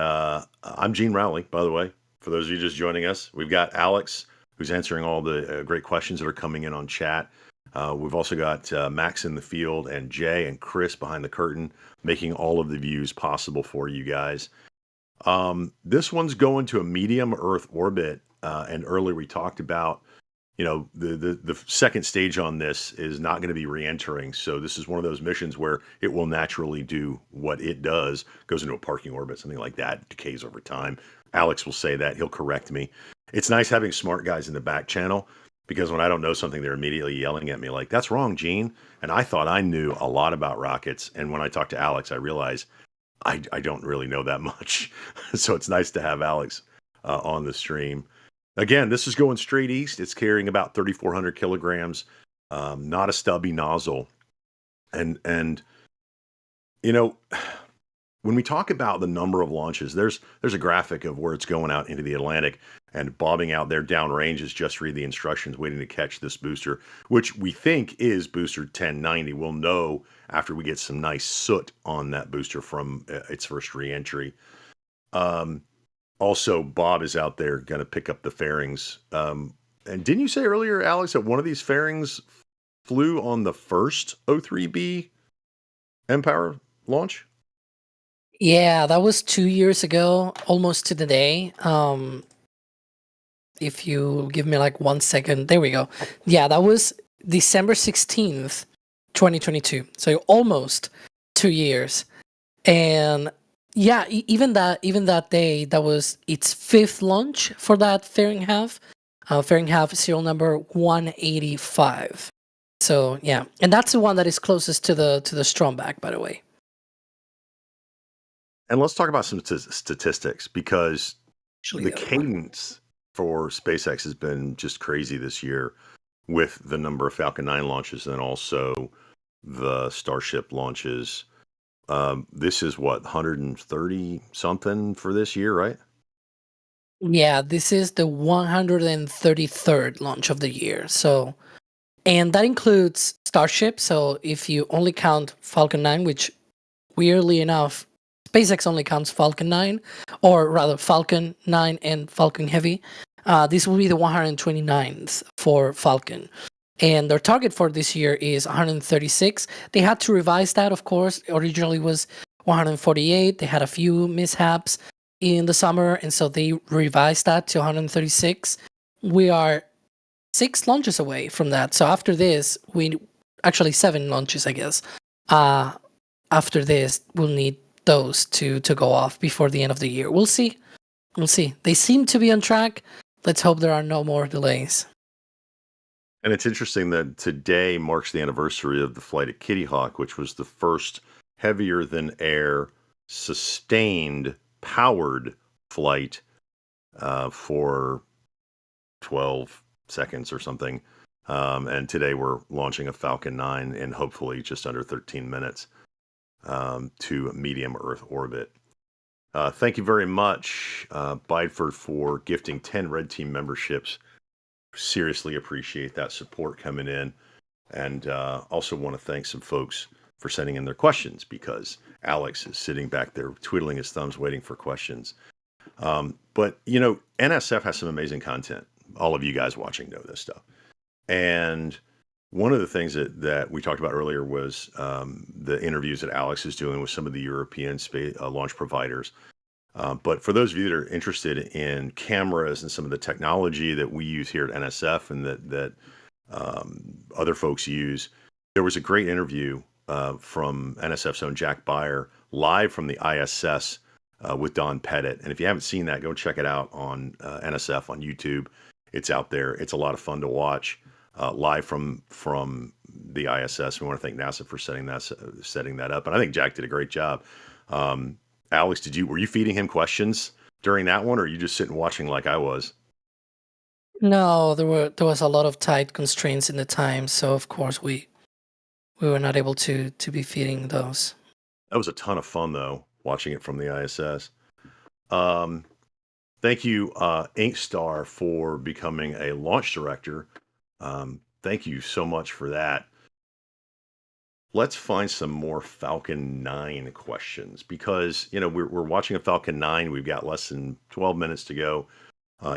I'm Gene Rowley, by the way. For those of you just joining us, we've got Alex, who's answering all the great questions that are coming in on chat. We've also got Max in the field and Jay and Chris behind the curtain, making all of the views possible for you guys. This one's going to a medium Earth orbit, and earlier we talked about, the second stage on this is not going to be re-entering. So this is one of those missions where it will naturally do what it does, goes into a parking orbit, something like that, decays over time. Alex will say that. He'll correct me. It's nice having smart guys in the back channel, because when I don't know something, they're immediately yelling at me like, that's wrong, Gene. And I thought I knew a lot about rockets. And when I talked to Alex, I realized I don't really know that much. So it's nice to have Alex on the stream. Again, this is going straight east. It's carrying about 3,400 kilograms, not a stubby nozzle. And when we talk about the number of launches, there's a graphic of where it's going out into the Atlantic and bobbing out there downrange is just read the instructions, waiting to catch this booster, which we think is booster 1090. We'll know after we get some nice soot on that booster from its first reentry. Also, Bob is out there going to pick up the fairings. And didn't you say earlier, Alex, that one of these fairings flew on the first O3b mPOWER launch? Yeah, that was 2 years ago, almost to the day. If you give me like 1 second, there we go. Yeah, that was December 16th, 2022. So almost 2 years. And yeah, even that day, that was its 5th launch for that fairing half. Fairing half serial number 185. So yeah, and that's the one that is closest to the Stromback, by the way. And let's talk about some statistics, because Actually, the the other one. cadence for SpaceX has been just crazy this year, with the number of Falcon 9 launches and also the Starship launches. This is what, 130 something for this year, right? Yeah, this is the 133rd launch of the year. So, and that includes Starship. So if you only count Falcon 9, which weirdly enough, SpaceX only counts Falcon 9, or rather Falcon 9 and Falcon Heavy, this will be the 129th for Falcon. And their target for this year is 136. They had to revise that, of course. Originally was 148. They had a few mishaps in the summer, and so they revised that to 136. We are 6 launches away from that. So after this, actually 7 launches, I guess. After this, we'll need those to go off before the end of the year. We'll see. They seem to be on track. Let's hope there are no more delays. And it's interesting that today marks the anniversary of the flight at Kitty Hawk, which was the first heavier than air sustained powered flight for 12 seconds or something. And today we're launching a Falcon 9 in hopefully just under 13 minutes to medium Earth orbit. Thank you very much, Bideford, for gifting 10 Red Team memberships. Seriously appreciate that support coming in. And also want to thank some folks for sending in their questions, because Alex is sitting back there twiddling his thumbs waiting for questions. But, you know, NSF has some amazing content. All of you guys watching know this stuff. And one of the things that we talked about earlier was the interviews that Alex is doing with some of the European space launch providers. But for those of you that are interested in cameras and some of the technology that we use here at NSF and that other folks use, there was a great interview from NSF's own Jack Beyer live from the ISS with Don Pettit. And if you haven't seen that, go check it out on NSF on YouTube. It's out there. It's a lot of fun to watch live from the ISS. We want to thank NASA for setting that up. And I think Jack did a great job. Alex, were you feeding him questions during that one, or are you just sitting watching like I was? No, there was a lot of tight constraints in the time, so of course we were not able to be feeding those. That was a ton of fun, though, watching it from the ISS. Thank you, Inkstar, for becoming a launch director. Thank you so much for that. Let's find some more Falcon 9 questions, because, you know, we're watching a Falcon 9. We've got less than 12 minutes to go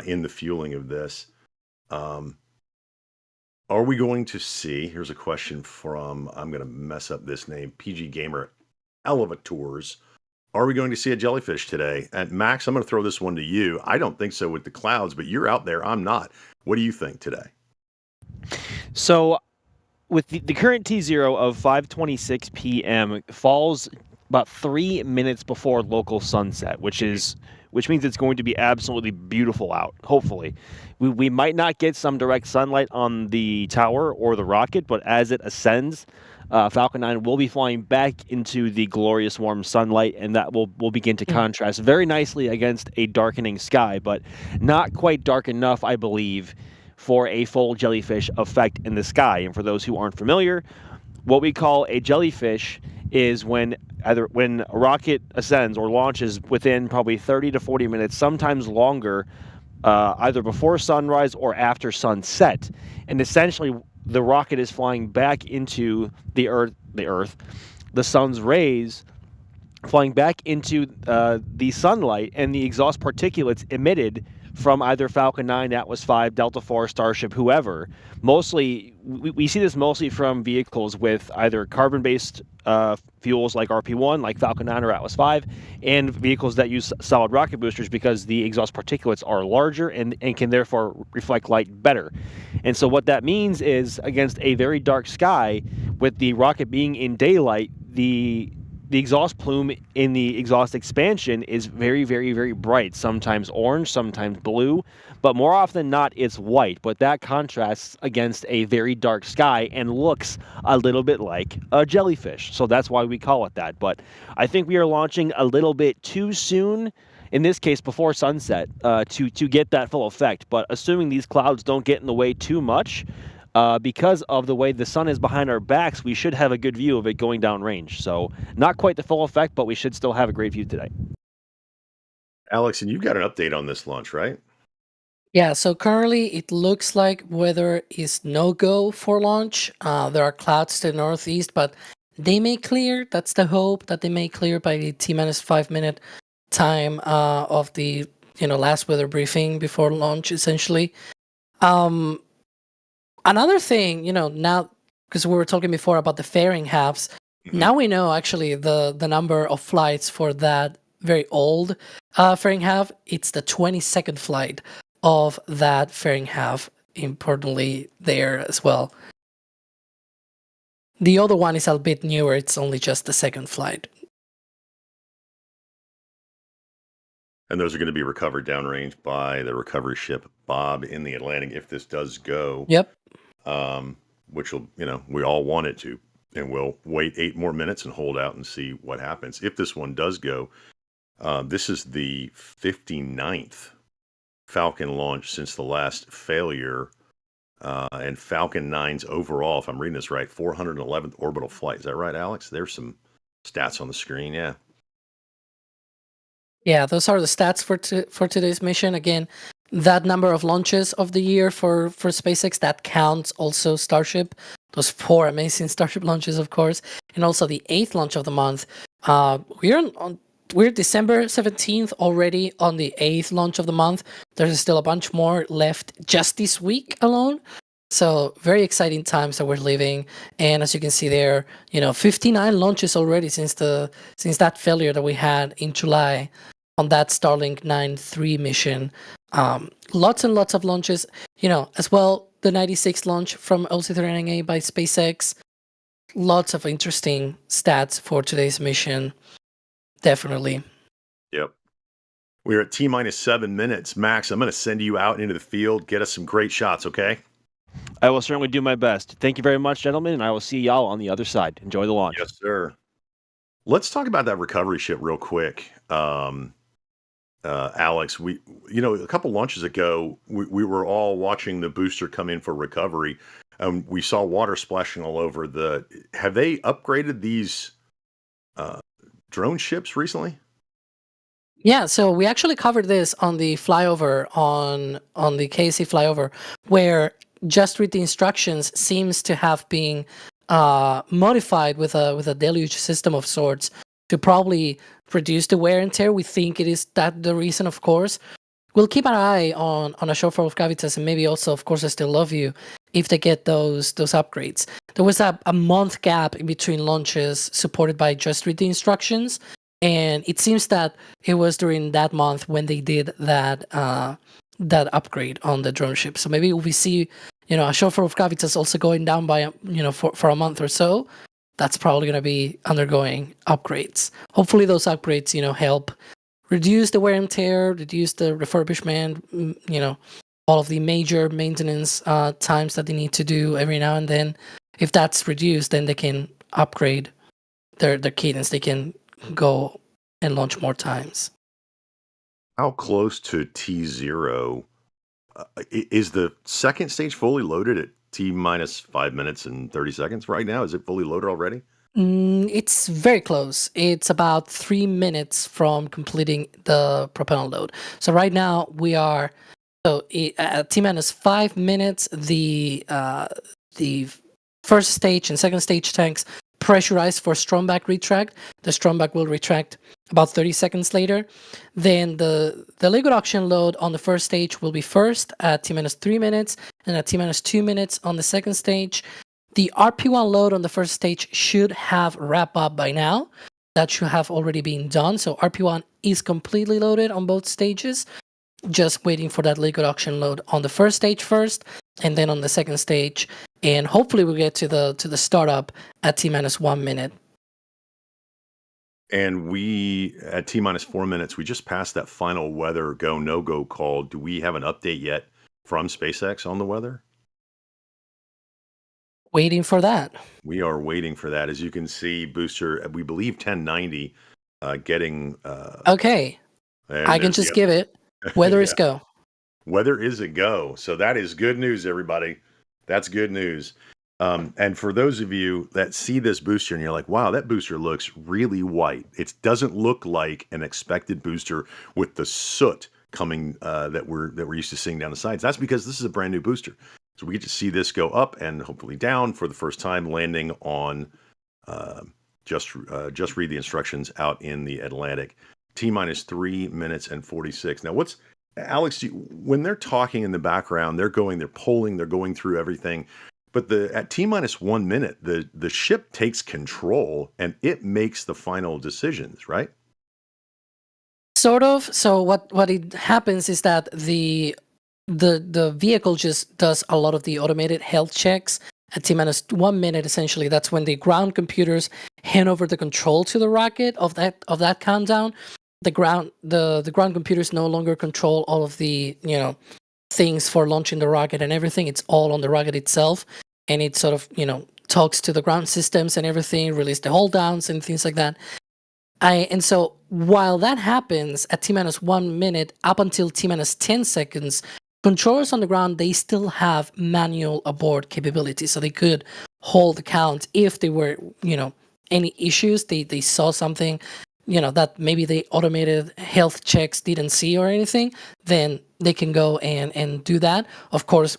in the fueling of this. Are we going to see, here's a question from, I'm going to mess up this name, PG Gamer Elevators. Are we going to see a jellyfish today? And Max, I'm going to throw this one to you. I don't think so with the clouds, but you're out there. I'm not. What do you think today? So with the current T0 of 5:26 p.m. falls about 3 minutes before local sunset, which means it's going to be absolutely beautiful out. Hopefully, we might not get some direct sunlight on the tower or the rocket, but as it ascends, Falcon 9 will be flying back into the glorious warm sunlight, and that will begin to contrast very nicely against a darkening sky, but not quite dark enough, I believe, for a full jellyfish effect in the sky. And for those who aren't familiar, what we call a jellyfish is when a rocket ascends or launches within probably 30 to 40 minutes, sometimes longer, either before sunrise or after sunset. And essentially, the rocket is flying back into the sun's rays, flying back into the sunlight, and the exhaust particulates emitted from either Falcon 9, Atlas 5, Delta 4, Starship, whoever. Mostly, we see this mostly from vehicles with either carbon-based fuels like RP-1, like Falcon 9 or Atlas 5, and vehicles that use solid rocket boosters, because the exhaust particulates are larger and can therefore reflect light better. And so what that means is, against a very dark sky, with the rocket being in daylight, the the exhaust plume in the exhaust expansion is very, very, very bright. Sometimes orange, sometimes blue, but more often than not, it's white. But that contrasts against a very dark sky and looks a little bit like a jellyfish. So that's why we call it that. But I think we are launching a little bit too soon, in this case before sunset, to get that full effect. But assuming these clouds don't get in the way too much, because of the way the sun is behind our backs, we should have a good view of it going downrange. So not quite the full effect, but we should still have a great view today. Alex, and you've got an update on this launch, right? Yeah, so currently it looks like weather is no-go for launch. There are clouds to the northeast, but they may clear. That's the hope, that they may clear by the T-minus 5-minute time of the last weather briefing before launch, essentially. Another thing, now, because we were talking before about the fairing halves, now we know actually the number of flights for that very old fairing half. It's the 22nd flight of that fairing half, importantly, there as well. The other one is a bit newer. It's only just the second flight. And those are going to be recovered downrange by the recovery ship Bob in the Atlantic if this does go. Yep. Which will, we all want it to. And we'll wait 8 more minutes and hold out and see what happens. If this one does go, this is the 59th Falcon launch since the last failure. And Falcon 9's overall, if I'm reading this right, 411th orbital flight. Is that right, Alex? There's some stats on the screen. Yeah. Yeah, those are the stats for today's mission. Again, that number of launches of the year for SpaceX, that counts also Starship. Those 4 amazing Starship launches, of course, and also the 8th launch of the month. We're December 17th already on the 8th launch of the month. There's still a bunch more left just this week alone. So very exciting times that we're living. And as you can see there, 59 launches already since that failure that we had in July on that Starlink 9-3 mission. Lots and lots of launches, as well. The 96th launch from O3b by SpaceX. Lots of interesting stats for today's mission. Definitely. Yep. We're at T-minus 7 minutes. Max, I'm going to send you out into the field. Get us some great shots, okay? I will certainly do my best. Thank you very much, gentlemen, and I will see y'all on the other side. Enjoy the launch. Yes, sir. Let's talk about that recovery ship real quick. Alex, a couple launches ago, we were all watching the booster come in for recovery, and we saw water splashing all over have they upgraded these drone ships recently? Yeah, so we actually covered this on the flyover, on the KC flyover, where Just Read the Instructions seems to have been modified with a deluge system of sorts to probably reduce the wear and tear. We think it is that the reason, of course. We'll keep an eye on a short of Gravitas, and maybe also, of course, I Still Love You, if they get those upgrades. There was a month gap in between launches supported by Just Read the Instructions, and it seems that it was during that month when they did that upgrade on the drone ship. So maybe we see, a short of Gravitas also going down by, for a month or so. That's probably going to be undergoing upgrades. Hopefully those upgrades, help reduce the wear and tear, reduce the refurbishment, all of the major maintenance times that they need to do every now and then. If that's reduced, then they can upgrade their cadence. They can go and launch more times. How close to T0 is the second stage fully loaded at T-minus 5 minutes and 30 seconds right now? Is it fully loaded already? It's very close. It's about 3 minutes from completing the propellant load. So right now we are at T-minus 5 minutes. The first stage and second stage tanks pressurized for Stromback retract. The Stromback will retract about 30 seconds later. Then the liquid oxygen load on the first stage will be first at T-minus 3 minutes, and at T-minus 2 minutes on the second stage. The RP1 load on the first stage should have wrapped up by now. That should have already been done. So RP1 is completely loaded on both stages. Just waiting for that liquid oxygen load on the first stage first, and then on the second stage. And hopefully we'll get to the startup at T-minus 1 minute. And we, at T-minus 4 minutes, we just passed that final weather go, no-go call. Do we have an update yet from SpaceX on the weather? Waiting for that. We are waiting for that. As you can see, booster, we believe 1090, getting... Okay, I can just give it. Weather is go. Weather is a go. So that is good news, everybody. That's good news. And for those of you that see this booster and you're like, wow, that booster looks really white. It doesn't look like an expected booster with the soot coming that we're used to seeing down the sides. That's because this is a brand new booster. So we get to see this go up and hopefully down for the first time, landing on just read the instructions out in the Atlantic. T-minus 3 minutes and 46. Now, Alex, when they're talking in the background, they're polling, they're going through everything. But at T-minus 1 minute, the ship takes control and it makes the final decisions, right? Sort of. So what it happens is that the vehicle just does a lot of the automated health checks at T-minus 1 minute. Essentially, that's when the ground computers hand over the control to the rocket of that countdown. The ground computers no longer control all of the things for launching the rocket and everything. It's all on the rocket itself, and it sort of talks to the ground systems and everything, release the hold downs and things like that. And so while that happens at T-minus 1 minute up until T-minus 10 seconds, controllers on the ground, they still have manual abort capability, so they could hold the count if there were any issues. They saw something that maybe the automated health checks didn't see or anything, then they can go and do that. Of course,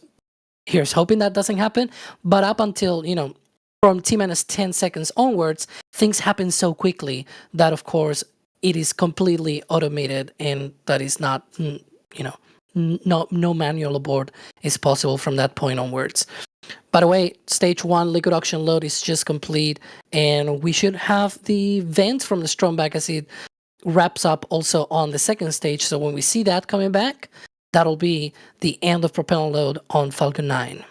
here's hoping that doesn't happen. But up until, from T-minus 10 seconds onwards, things happen so quickly that, of course, it is completely automated, and that is not, no manual abort is possible from that point onwards. By the way, stage 1 liquid oxygen load is just complete, and we should have the vent from the Stromback as it wraps up also on the second stage. So when we see that coming back, that'll be the end of propellant load on Falcon 9.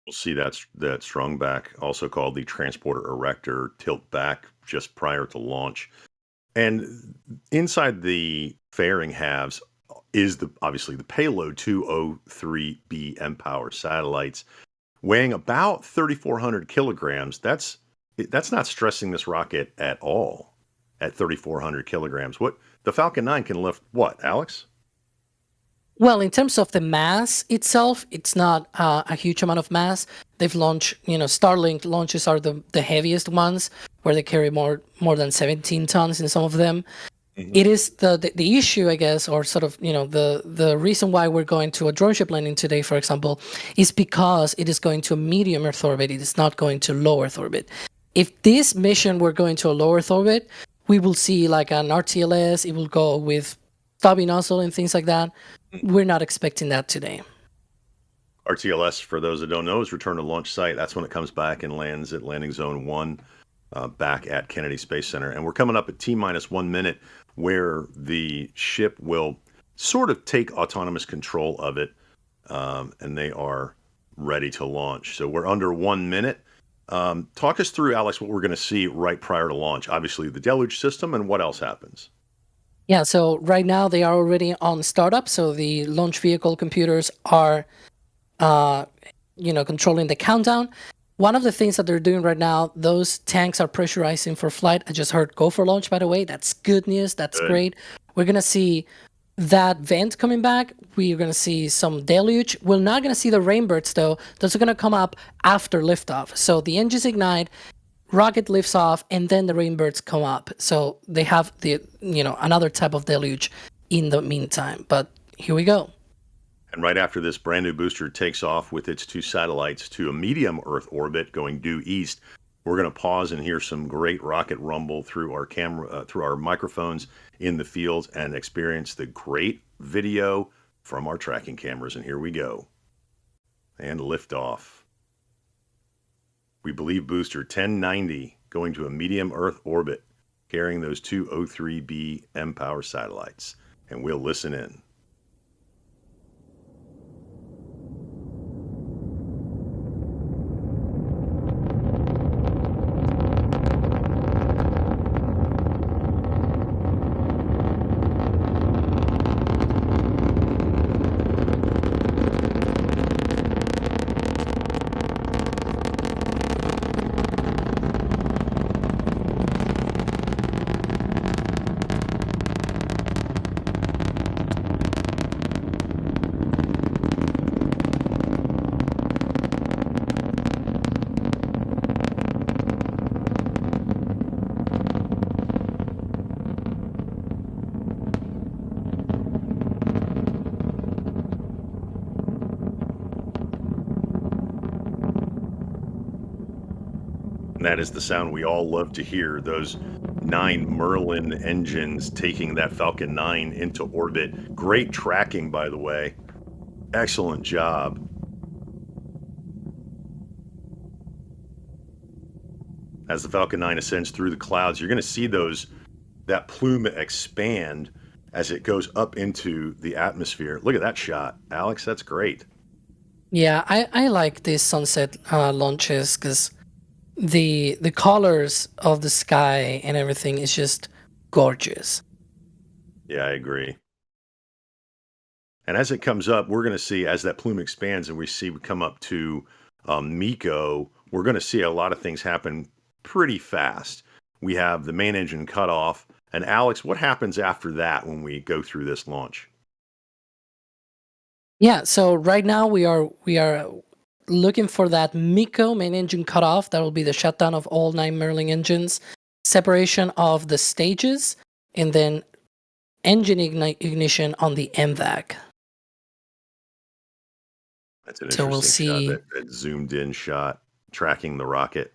We'll see that Strongback, also called the transporter erector, tilt back just prior to launch. And inside the fairing halves is obviously the payload, 2 O3b mPOWER satellites, weighing about 3,400 kilograms. That's not stressing this rocket at all at 3,400 kilograms. What the Falcon 9 can lift, what, Alex? Well, in terms of the mass itself, it's not a huge amount of mass. They've launched, Starlink launches are the heaviest ones, where they carry more than 17 tons in some of them. Mm-hmm. It is the issue, I guess, or sort of, the reason why we're going to a drone ship landing today, for example, is because it is going to a medium Earth orbit. It is not going to low Earth orbit. If this mission were going to a low Earth orbit, we will see like an RTLS. It will go with stubby nozzle and things like that. We're not expecting that today. RTLS, for those that don't know, is return to launch site. That's when it comes back and lands at landing zone 1 back at Kennedy Space Center. And we're coming up at T-minus 1 minute, where the ship will sort of take autonomous control of it, and they are ready to launch. So we're under 1 minute. Talk us through, Alex, what we're going to see right prior to launch. Obviously, the deluge system, and what else happens? Yeah, so right now they are already on startup. So the launch vehicle computers are, controlling the countdown. One of the things that they're doing right now, those tanks are pressurizing for flight. I just heard go for launch, by the way. That's good news. That's great. We're going to see that vent coming back. We're going to see some deluge. We're not going to see the rainbirds, though. Those are going to come up after liftoff. So the engines ignite, rocket lifts off, and then the rainbirds come up. So they have another type of deluge in the meantime. But here we go. And right after this, brand new booster takes off with its 2 satellites to a medium Earth orbit going due east. We're going to pause and hear some great rocket rumble through our camera, through our microphones in the field, and experience the great video from our tracking cameras. And here we go. And liftoff. We believe booster 1090 going to a medium Earth orbit, carrying those 2 O3b mPOWER satellites. And we'll listen in. that is the sound we all love to hear. Those 9 Merlin engines taking that Falcon 9 into orbit. Great tracking, by the way. Excellent job. As the Falcon 9 ascends through the clouds, you're going to see that plume expand as it goes up into the atmosphere. Look at that shot, Alex. That's great. Yeah, I like these sunset launches because the colors of the sky and everything is just gorgeous. Yeah, I agree. And as it comes up, we're going to see, as that plume expands and we come up to MECO, we're going to see a lot of things happen pretty fast. We have the main engine cut off. And Alex, what happens after that when we go through this launch? Yeah, so right now we are looking for that MECO, main engine cutoff. That will be the shutdown of all 9 Merlin engines, separation of the stages, and then engine ignition on the MVAC. That's an So we'll interesting see. shot, that zoomed in shot, tracking the rocket.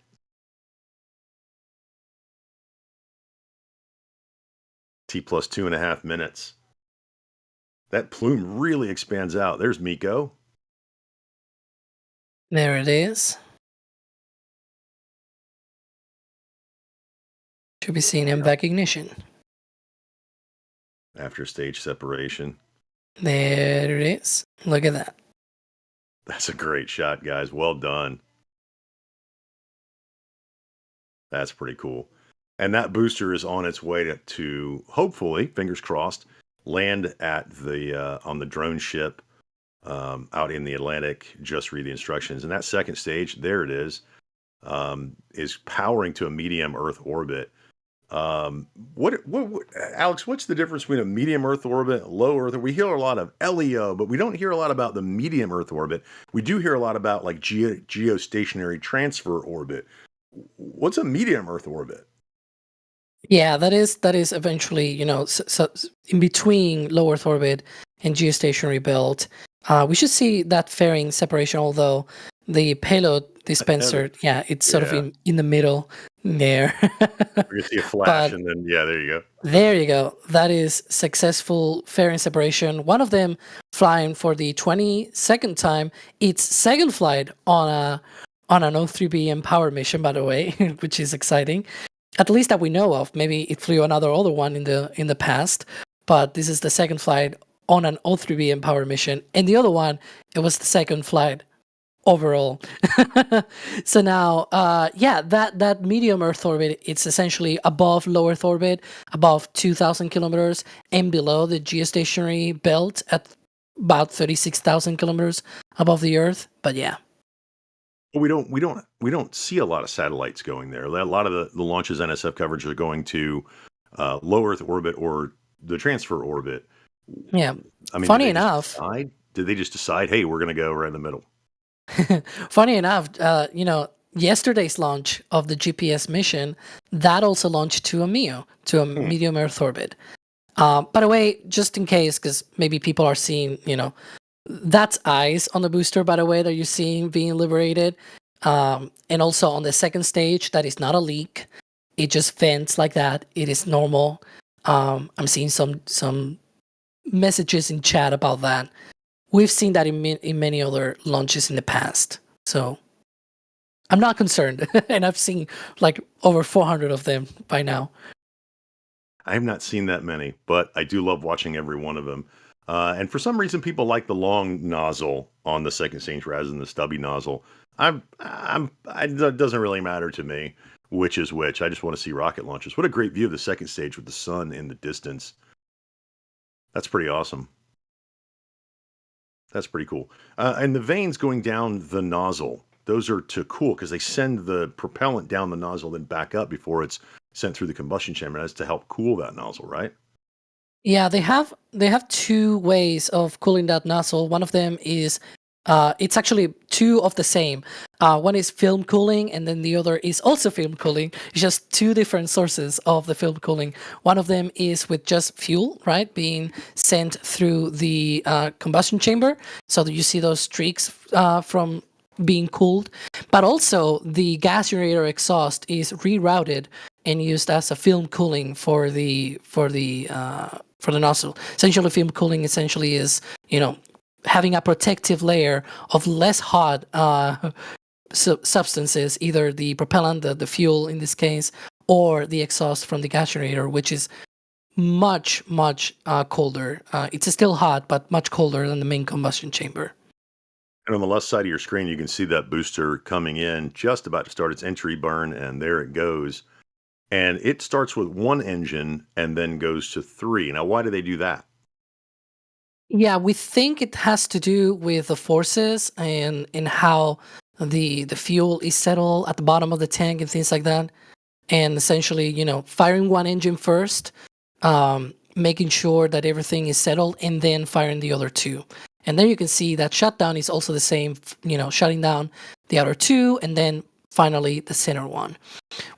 T plus 2.5 minutes. That plume really expands out. There's MECO. There it is. Should be seeing MVAC ignition. After stage separation. There it is. Look at that. That's a great shot, guys. Well done. That's pretty cool. And that booster is on its way to hopefully, fingers crossed, land at on the drone ship out in the Atlantic. Just read the instructions. And that second stage, there it is powering to a medium Earth orbit. What Alex, what's the difference between a medium Earth orbit, low Earth? We hear a lot of LEO, but we don't hear a lot about the medium Earth orbit. We do hear a lot about like geostationary transfer orbit. What's a medium Earth orbit? Yeah, that is eventually, so in between low Earth orbit and geostationary belt. We should see that fairing separation, although the payload dispenser, it's sort of in the middle there. We see a flash, and then there you go. There you go. That is successful fairing separation. One of them flying for the 22nd time. Its second flight on an O3b mPOWER mission, by the way, which is exciting. At least that we know of. Maybe it flew another one in the past, but this is the second flight on an O3b mPOWER mission, and the other one, it was the second flight overall. So now, that medium Earth orbit, it's essentially above low Earth orbit, above 2,000 kilometers, and below the geostationary belt at about 36,000 kilometers above the Earth. But yeah. We don't see a lot of satellites going there. A lot of the launches NSF coverage are going to low Earth orbit or the transfer orbit. Yeah. I mean, funny enough, did they just decide, hey, we're going to go right in the middle? Funny enough, yesterday's launch of the GPS mission, that also launched to a MEO, to a medium Earth orbit. By the way, just in case, because maybe people are seeing, that's eyes on the booster, by the way, that you're seeing being liberated. And also on the second stage, that is not a leak. It just vents like that. It is normal. I'm seeing some messages in chat about that. We've seen that in many other launches in the past. So I'm not concerned. And I've seen like over 400 of them by now. I have not seen that many, but I do love watching every one of them. And for some reason, people like the long nozzle on the second stage rather than the stubby nozzle. It doesn't really matter to me which is which. I just want to see rocket launches. What a great view of the second stage with the sun in the distance. That's pretty awesome. That's pretty cool. And the vanes going down the nozzle, those are to cool because they send the propellant down the nozzle, then back up before it's sent through the combustion chamber. That's to help cool that nozzle, right? Yeah, they have two ways of cooling that nozzle. One of them is it's actually two of the same. One is film cooling, and then the other is also film cooling. It's just two different sources of the film cooling. One of them is with just fuel, right, being sent through the combustion chamber, so that you see those streaks from being cooled, but also the gas generator exhaust is rerouted and used as a film cooling for the nozzle. Essentially, film cooling essentially is having a protective layer of less hot substances, either the propellant, the fuel in this case, or the exhaust from the gas generator, which is much colder. It's still hot, but much colder than the main combustion chamber. And on the left side of your screen, you can see that booster coming in, just about to start its entry burn, and there it goes. And it starts with one engine and then goes to 3. Now, why do they do that? Yeah, we think it has to do with the forces and how the fuel is settled at the bottom of the tank and things like that. And essentially, firing one engine first, making sure that everything is settled, and then firing the other 2. And then you can see that shutdown is also the same, shutting down the outer 2, and then finally the center one.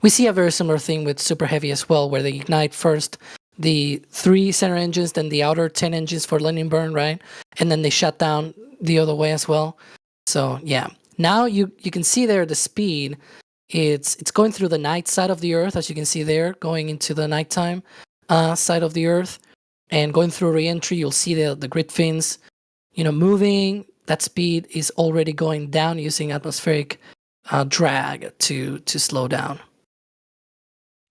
We see a very similar thing with Super Heavy as well, where they ignite first the 3 center engines, then the outer 10 engines for landing burn, right? And then they shut down the other way as well. So yeah, now you can see there the speed. It's going through the night side of the Earth, as you can see there, going into the nighttime side of the Earth, and going through re-entry. You'll see the grid fins, moving. That speed is already going down using atmospheric drag to slow down.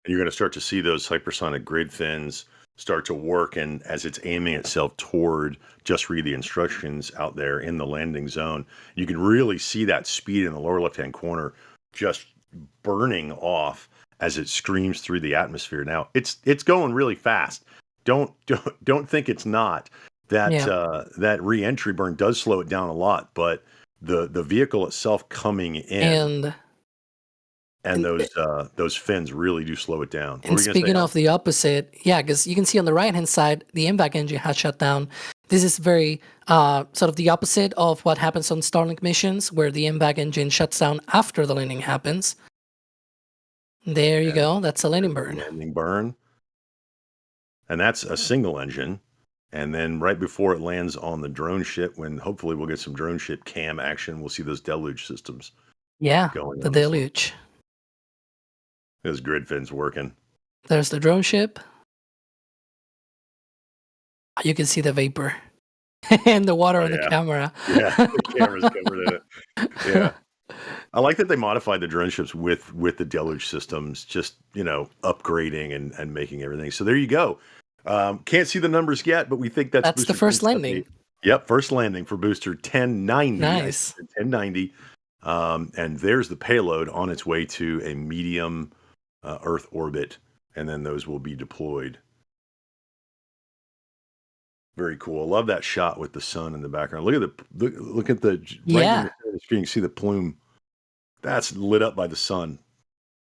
And you're going to start to see those hypersonic grid fins start to work, and as it's aiming itself toward, just read the instructions out there in the landing zone, you can really see that speed in the lower left-hand corner just burning off as it screams through the atmosphere. Now, it's going really fast. Don't think it's not. That re-entry burn does slow it down a lot, but the vehicle itself coming in and those fins really do slow it down. And speaking of the opposite, because you can see on the right-hand side, the MVAC engine has shut down. This is very sort of the opposite of what happens on Starlink missions, where the MVAC engine shuts down after the landing happens. There you go. That's a landing burn. Landing burn. And that's a single engine. And then right before it lands on the drone ship, when hopefully we'll get some drone ship cam action, we'll see those deluge systems. Yeah, going the deluge. Those grid fins working. There's the drone ship. You can see the vapor and the water on the camera. Yeah, the camera's covered in it. Yeah. I like that they modified the drone ships with the deluge systems, just, upgrading and making everything. So there you go. Can't see the numbers yet, but we think that's the first landing. Yep, first landing for booster 1090. Nice. 1090. And there's the payload on its way to a medium Earth orbit, and then those will be deployed. Very cool. I love that shot with the sun in the background. Look at the right in the screen. You see the plume. That's lit up by the sun.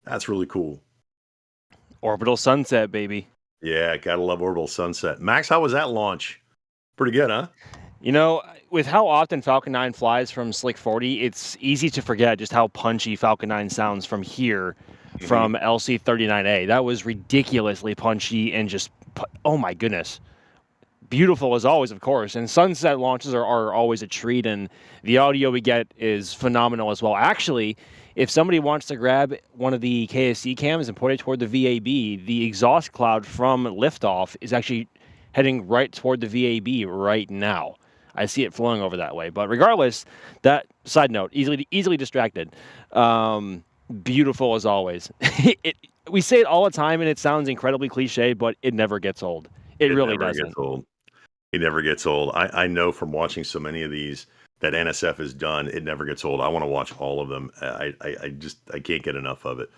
That's really cool. Orbital sunset, baby. Yeah, gotta love orbital sunset. Max, how was that launch? Pretty good, huh? With how often Falcon 9 flies from Slick 40, it's easy to forget just how punchy Falcon 9 sounds from here, from LC-39A. That was ridiculously punchy and just, oh my goodness. Beautiful as always, of course. And sunset launches are always a treat, and the audio we get is phenomenal as well. Actually, if somebody wants to grab one of the KSC cams and point it toward the VAB, the exhaust cloud from Liftoff is actually heading right toward the VAB right now. I see it flowing over that way. But regardless, that side note, easily distracted. Beautiful as always. We say it all the time, and it sounds incredibly cliche, but it never gets old. It really doesn't. Gets old. It never gets old. I know from watching so many of these that NSF has done, it never gets old. I want to watch all of them. I can't get enough of it.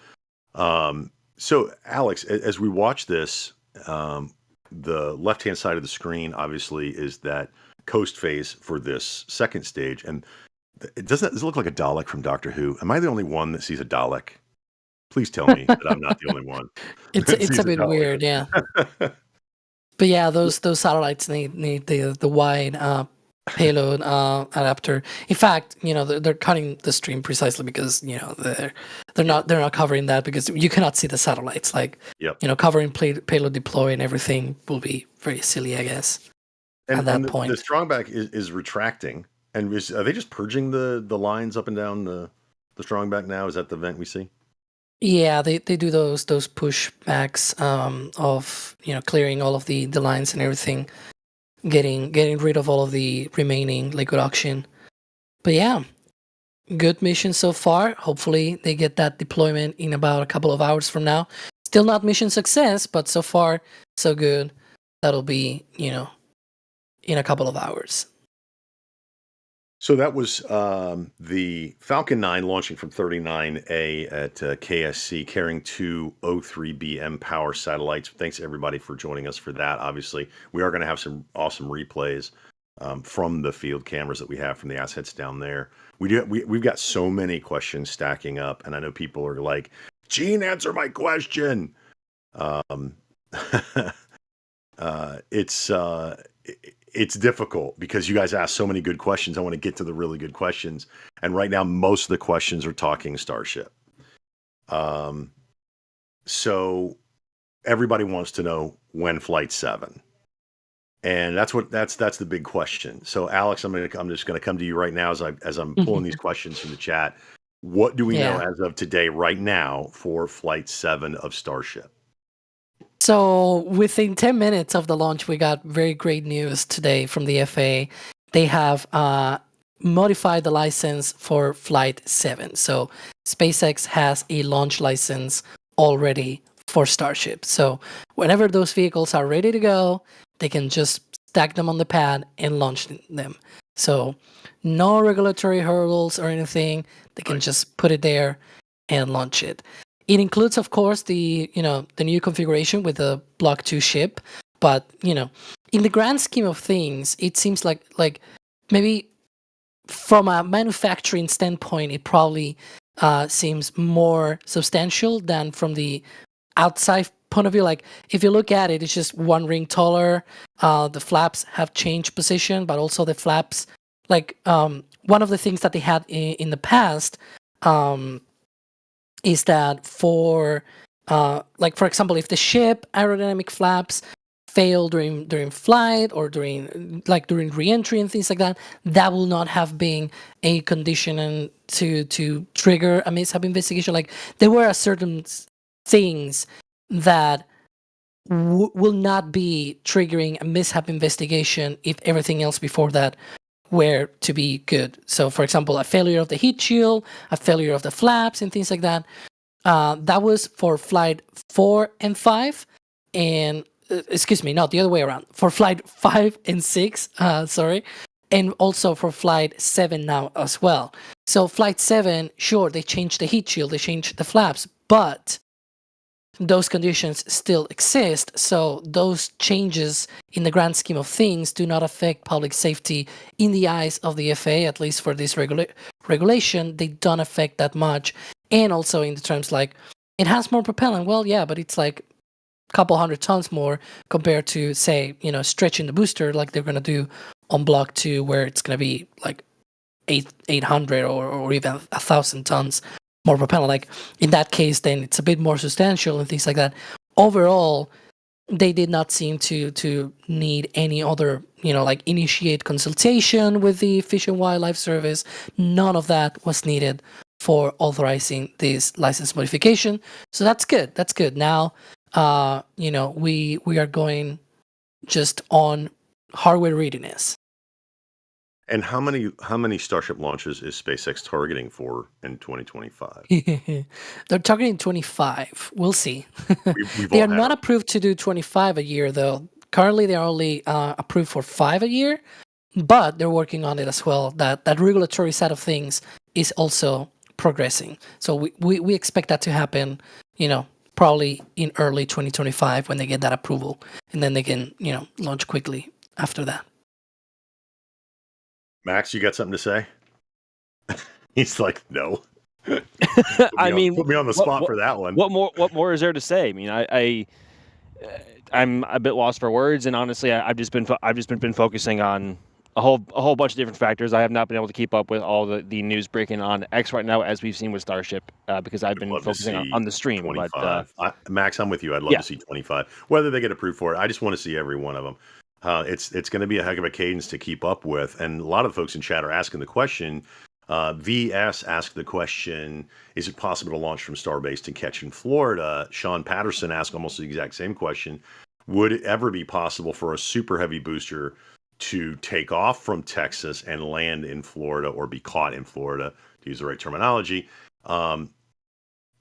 So Alex, as we watch this, the left-hand side of the screen obviously is that coast phase for this second stage. And does it look like a Dalek from Doctor Who? Am I the only one that sees a Dalek? Please tell me that I'm not the only one. It's a bit weird, yeah. But yeah, those satellites need the wide payload adapter. In fact, they're cutting the stream precisely because they're not covering that, because you cannot see the satellites. Covering payload deploy and everything will be very silly, I guess. At that point, the strongback is retracting, And are they just purging the lines up and down the strongback now? Is that the vent we see? Yeah, they do those pushbacks of clearing all of the lines and everything, getting rid of all of the remaining liquid oxygen. But yeah, good mission so far. Hopefully they get that deployment in about a couple of hours from now. Still not mission success, but so far so good. That'll be in a couple of hours. So that was the Falcon 9 launching from 39A at KSC, carrying two O3b mPOWER satellites. Thanks everybody for joining us for that. Obviously, we are going to have some awesome replays from the field cameras that we have from the assets down there. We've got so many questions stacking up, and I know people are like, "Gene, answer my question." It's difficult because you guys ask so many good questions. I want to get to the really good questions, and right now most of the questions are talking Starship. So everybody wants to know when Flight 7. And that's the big question. So Alex, I'm just gonna come to you right now as I'm pulling these questions from the chat. What do we know as of today, right now, for Flight 7 of Starship? So within 10 minutes of the launch, we got very great news today from the FAA. They have modified the license for Flight 7. So SpaceX has a launch license already for Starship. So whenever those vehicles are ready to go, they can just stack them on the pad and launch them. So no regulatory hurdles or anything. They can just put it there and launch it. It includes, of course, the new configuration with the Block 2 ship. But, in the grand scheme of things, it seems like maybe from a manufacturing standpoint, it probably seems more substantial than from the outside point of view. Like, if you look at it, it's just one ring taller. The flaps have changed position, but also the flaps, one of the things that they had in the past is that for example, if the ship aerodynamic flaps fail during flight or during re-entry and things like that, that will not have been a condition to trigger a mishap investigation. Like, there were certain things that will not be triggering a mishap investigation if everything else before that were to be good. So, for example, a failure of the heat shield, a failure of the flaps, and things like that. That was for Flight 4 and 5, and excuse me, not the other way around. For Flight 5 and 6, sorry, and also for Flight 7 now as well. So Flight 7, sure, they changed the heat shield, they changed the flaps, but those conditions still exist. So those changes in the grand scheme of things do not affect public safety in the eyes of the FAA, at least for this regulation. They don't affect that much. And also in the terms like, it has more propellant. Well, yeah, but it's like a couple 100 tons more compared to, say, stretching the booster like they're going to do on Block 2, where it's going to be like 800 or even 1,000 tons more propellant. Like, in that case, then it's a bit more substantial and things like that. Overall, they did not seem to need any other, initiate consultation with the Fish and Wildlife Service. None of that was needed for authorizing this license modification. So that's good. That's good. Now, we are going just on hardware readiness. And how many Starship launches is SpaceX targeting for in 2025? They're targeting 25. We'll see. We've They all are not approved to do 25 a year, though. Currently, they're only approved for 5 a year, but they're working on it as well. That regulatory side of things is also progressing. So we expect that to happen, probably in early 2025 when they get that approval, and then they can, launch quickly after that. Max, you got something to say? He's like, no. I mean, put me on the spot for that one. What more is there to say? I mean, I'm a bit lost for words, and honestly, I've just been focusing on a whole bunch of different factors. I have not been able to keep up with all the news breaking on X right now, as we've seen with Starship, because I've been focusing on the stream. 25. Max, I'm with you. I'd love to see 25. Whether they get approved for it, I just want to see every one of them. It's going to be a heck of a cadence to keep up with. And a lot of folks in chat are asking the question. VS asked the question, is it possible to launch from Starbase to catch in Florida? Sean Patterson asked almost the exact same question. Would it ever be possible for a super heavy booster to take off from Texas and land in Florida, or be caught in Florida, to use the right terminology,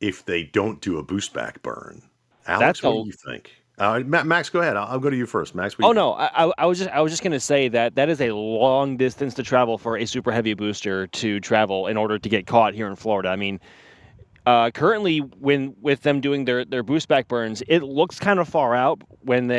if they don't do a boost back burn? Alex, what do you think? Max, go ahead. I'll go to you first. Max, what do you think? I was just going to say that is a long distance to travel for a super heavy booster to travel in order to get caught here in Florida. I mean, currently, with them doing their boost back burns, it looks kind of far out when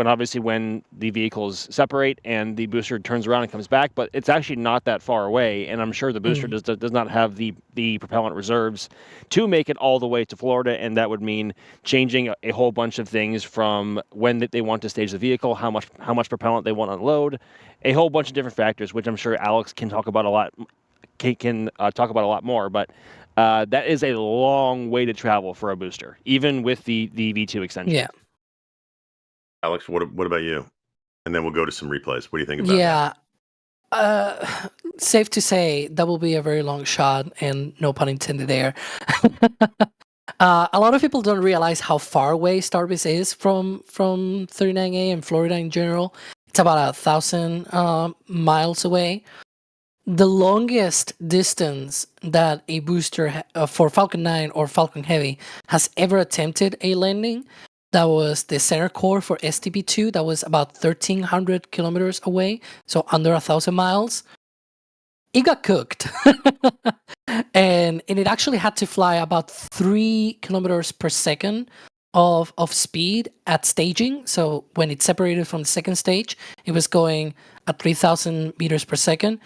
obviously when the vehicles separate and the booster turns around and comes back, but it's actually not that far away, and I'm sure the booster does not have the propellant reserves to make it all the way to Florida, and that would mean changing a whole bunch of things from when they want to stage the vehicle, how much propellant they want to unload, a whole bunch of different factors, which I'm sure Alex can talk about a lot. Can talk about a lot more, but that is a long way to travel for a booster, even with the V2 extension. Yeah. Alex, what about you? And then we'll go to some replays. What do you think about that? Safe to say that will be a very long shot, and no pun intended there. A lot of people don't realize how far away Starbase is from 39A and Florida in general. It's about 1,000 miles away. The longest distance that a booster for Falcon 9 or Falcon Heavy has ever attempted a landing, that was the center core for STB-2. That was about 1,300 kilometers away, so under 1,000 miles. It got cooked. and it actually had to fly about 3 kilometers per second of speed at staging. So when it separated from the second stage, it was going at 3,000 meters per second.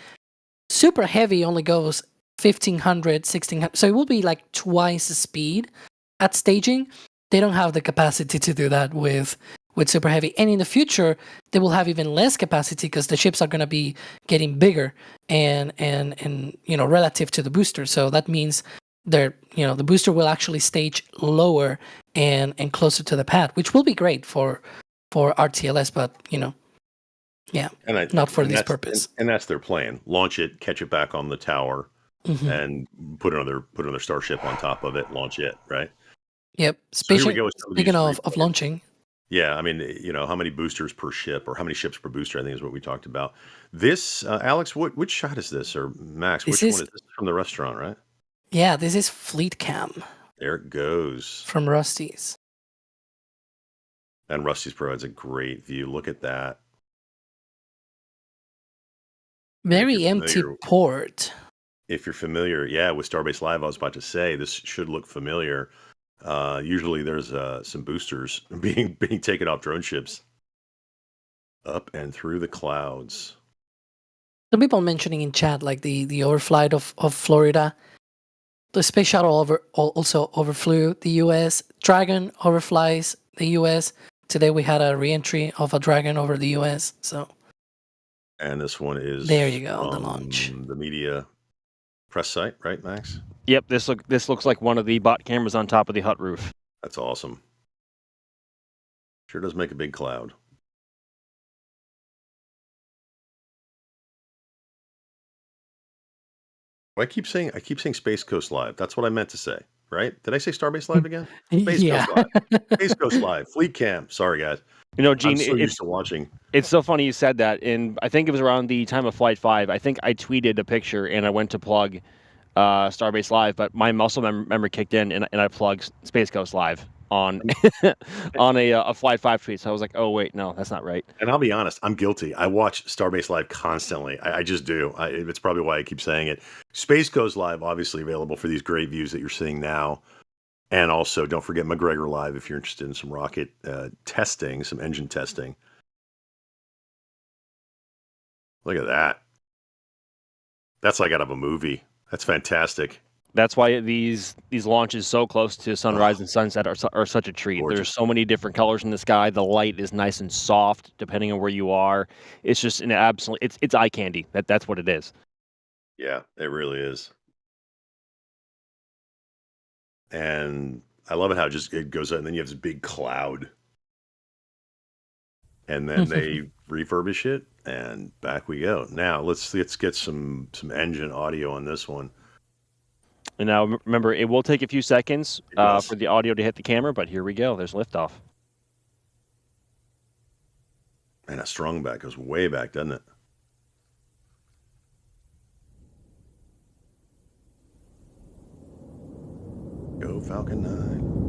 Super Heavy only goes 1,500, 1,600. So it will be like twice the speed at staging. They don't have the capacity to do that with Super Heavy. And in the future, they will have even less capacity because the ships are going to be getting bigger and relative to the booster. So that means the booster will actually stage lower and closer to the pad, which will be great for RTLS, but not for this purpose. And that's their plan. Launch it, catch it back on the tower, and put another Starship on top of it, launch it, right? Yep. Speaking of launching. Yeah, I mean, how many boosters per ship, or how many ships per booster, I think is what we talked about. This, Alex, which shot is this? Or Max, which one is this? From the restaurant, right? Yeah, this is Fleet Cam. There it goes. From Rusty's. And Rusty's provides a great view. Look at that. Very empty port. If you're familiar, with Starbase Live, I was about to say, this should look familiar. Usually there's some boosters being taken off drone ships up and through the clouds. Some people mentioning in chat like the overflight of Florida. The space shuttle also overflew the US. Dragon overflies the US. Today we had a re-entry of a Dragon over the US. So. And this one is there you go, the launch. The media press site, right, Max? Yep, this looks like one of the bot cameras on top of the hut roof. That's awesome. Sure does make a big cloud. I keep saying Space Coast Live. That's what I meant to say, right? Did I say Starbase Live again? Space Coast Live. Space Coast Live. Fleet Cam. Sorry, guys. Gene, I'm so used to watching. It's so funny you said that. And I think it was around the time of Flight 5. I think I tweeted a picture and I went to plug Starbase Live, but my muscle memory kicked in and I plugged Space Coast Live on on a Flight 5 tweet. So I was like, oh, wait, no, that's not right. And I'll be honest, I'm guilty. I watch Starbase Live constantly. I just do. It's probably why I keep saying it. Space Coast Live, obviously available for these great views that you're seeing now. And also, don't forget McGregor Live if you're interested in some rocket testing, some engine testing. Look at that. That's like out of a movie. That's fantastic. That's why these launches so close to sunrise and sunset are such a treat. Gorgeous. There's so many different colors in the sky. The light is nice and soft depending on where you are. It's just an absolute. It's eye candy. That's what it is. Yeah, it really is. And I love it how it goes out and then you have this big cloud. and then they refurbish it, and back we go. Now let's get some engine audio on this one. And now remember, it will take a few seconds will. for the audio to hit the camera, but here we go. There's liftoff. And a strung back goes way back, doesn't it? Go Falcon 9.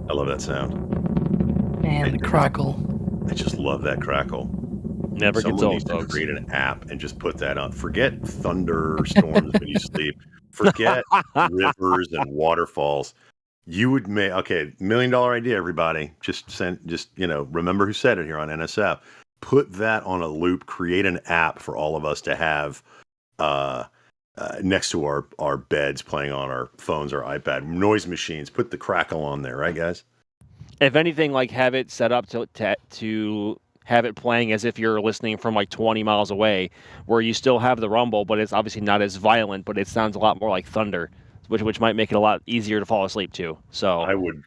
I love that sound. Man, the crackle. I just love that crackle. Never gets Someone old, needs to folks. create an app and just put that on. Forget thunderstorms when you sleep. Forget rivers and waterfalls. You would make $1 million idea, everybody. Just remember who said it here on NSF. Put that on a loop. Create an app for all of us to have next to our beds, playing on our phones, our iPad, noise machines. Put the crackle on there, right, guys? If anything, like have it set up to have it playing as if you're listening from like 20 miles away, where you still have the rumble, but it's obviously not as violent, but it sounds a lot more like thunder, which might make it a lot easier to fall asleep to. So I would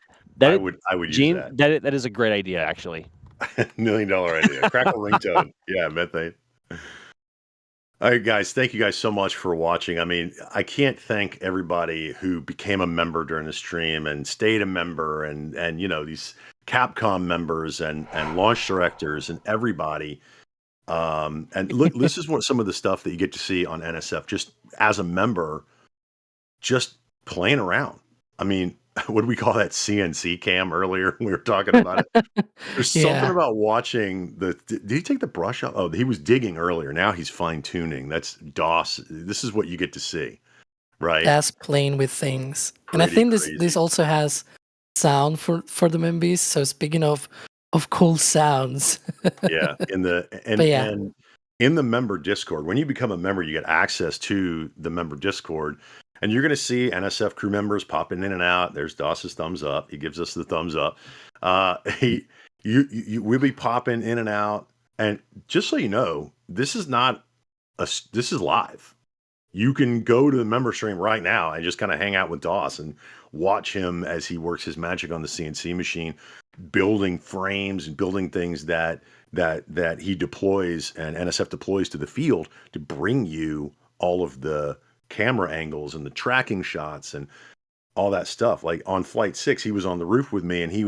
Gene, use that. That is a great idea, actually. $1 million idea. Crackle ringtone. Yeah, methane. All right, guys. Thank you guys so much for watching. I mean, I can't thank everybody who became a member during the stream and stayed a member, and these Capcom members and launch directors and everybody. And look, this is some of the stuff that you get to see on NSF just as a member, just playing around. I mean, what do we call that CNC cam earlier? We were talking about it. There's something about watching did he take the brush off? Oh, he was digging earlier. Now he's fine tuning. That's DOS. This is what you get to see, right? That's playing with things. And I think this also has sound for the members. So speaking of cool sounds. Yeah. In the member Discord, when you become a member, you get access to the member Discord. And you're going to see NSF crew members popping in and out. There's DOS's thumbs up. He gives us the thumbs up. We'll be popping in and out. And just so you know, this is live. You can go to the member stream right now and just kind of hang out with DOS and watch him as he works his magic on the CNC machine, building frames and building things that he deploys and NSF deploys to the field to bring you all of the camera angles and the tracking shots and all that stuff. Like on Flight 6, he was on the roof with me, and he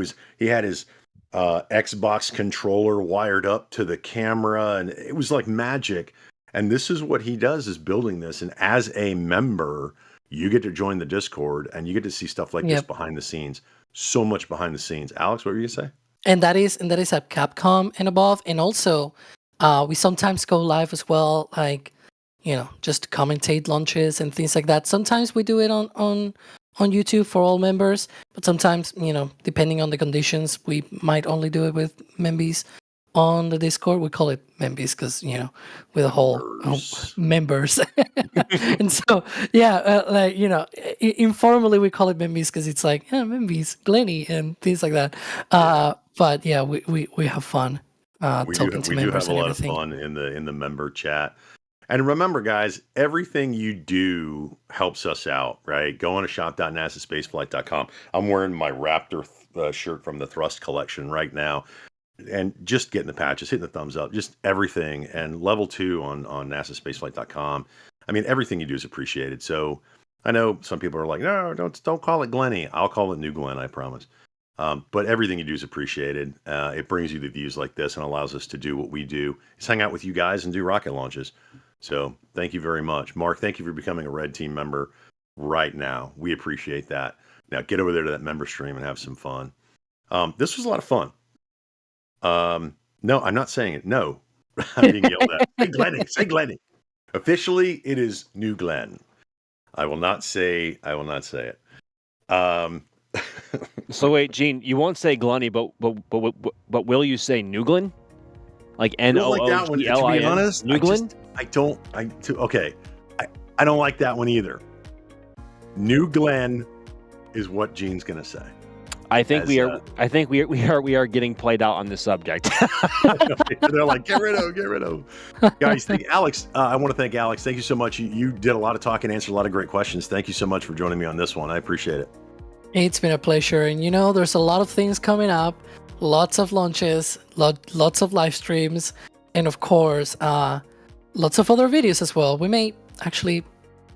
had his Xbox controller wired up to the camera, and it was like magic. And this is what he does, is building this. And as a member, you get to join the Discord and you get to see stuff like this behind the scenes. So much behind the scenes. Alex, what were you gonna say? And that is at Capcom and above. And also we sometimes go live as well, like just commentate launches and things like that. Sometimes we do it on YouTube for all members, but sometimes, depending on the conditions, we might only do it with members on the Discord. We call it members because, with a whole members. And so, informally we call it members because it's like, members, Glenny, and things like that. But yeah, we have fun talking to members. We do have a lot of fun in the member chat. And remember, guys, everything you do helps us out, right? Go on to shop.nasaspaceflight.com. I'm wearing my Raptor shirt from the Thrust collection right now. And just getting the patches, hitting the thumbs up, just everything. And level 2 on nasaspaceflight.com. I mean, everything you do is appreciated. So I know some people are like, no, don't call it Glenny. I'll call it New Glenn, I promise. But everything you do is appreciated. It brings you the views like this and allows us to do what we do, is hang out with you guys and do rocket launches. So thank you very much. Mark, thank you for becoming a Red Team member right now. We appreciate that. Now get over there to that member stream and have some fun. This was a lot of fun. No, I'm not saying it. No, I'm being yelled at. Say Glenny. Say Glenny. Officially, it is New Glenn. I will not say it. So wait, Gene, you won't say Glenny, but will you say New Glenn? Like Noogglin? To be honest, New Glenn? I don't like that one either. New Glenn is what Gene's gonna say. I think we are getting played out on this subject. They're like, get rid of. Guys, Alex, I want to thank Alex. Thank you so much. You did a lot of talking, answered a lot of great questions. Thank you so much for joining me on this one. I appreciate it. It's been a pleasure. And there's a lot of things coming up, lots of launches, lots of live streams, and of course, lots of other videos as well. We may actually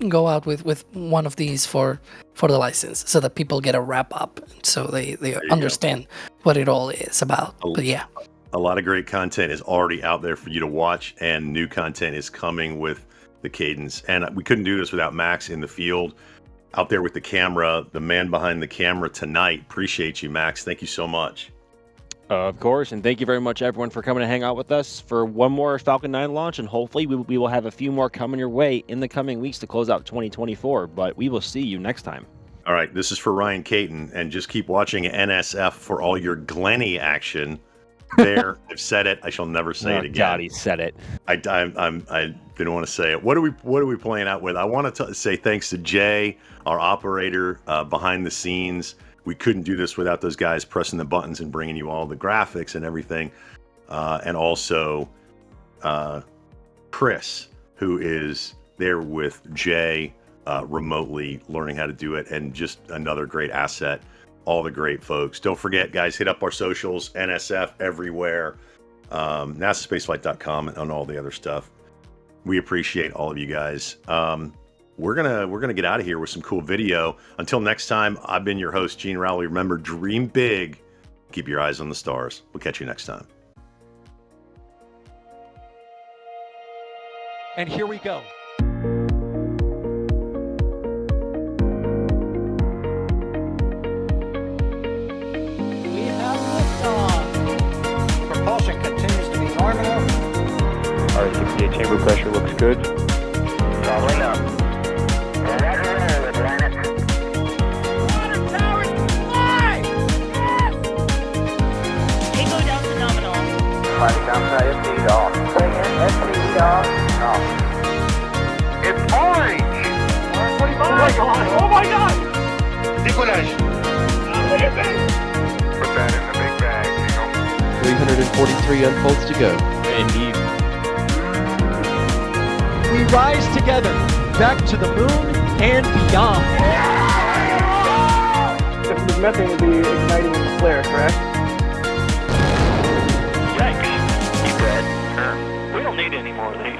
go out with one of these for the license so that people get a wrap up, so they understand what it all is about. But yeah, a lot of great content is already out there for you to watch, and new content is coming with the cadence. And we couldn't do this without Max in the field, out there with the camera, the man behind the camera tonight. Appreciate you, Max. Thank you so much. Of course, and thank you very much, everyone, for coming to hang out with us for one more Falcon 9 launch, and hopefully we will have a few more coming your way in the coming weeks to close out 2024, but we will see you next time. All right, this is for Ryan Caton, and just keep watching NSF for all your Glenny action. There, I've said it. I shall never say it again. God, he said it. I didn't want to say it. What are we playing out with? I want to say thanks to Jay, our operator behind the scenes. We couldn't do this without those guys pressing the buttons and bringing you all the graphics and everything. And also Chris, who is there with Jay remotely learning how to do it, and just another great asset. All the great folks. Don't forget, guys, hit up our socials, NSF everywhere, NASASpaceflight.com, and all the other stuff. We appreciate all of you guys. We're gonna get out of here with some cool video. Until next time, I've been your host, Gene Rowley. Remember, dream big, keep your eyes on the stars. We'll catch you next time. And here we go. We have liftoff. Propulsion continues to be nominal. RCPA chamber pressure looks good. Traveling up. Roger, roll, Atlantis. Water towers fly! Yes! Tango down to nominal. Fighting downside FD off. Say again, FD off. Off. It's orange! Orange 25! Oh my god! Oh my god! Decollage! Look at this! Put that in the big bag, Eagle. 343 unfolds to go. Indeed. We rise together, back to the moon and beyond. This methane will be igniting in the flare, correct? Yikes. You bet. We don't need any more of these.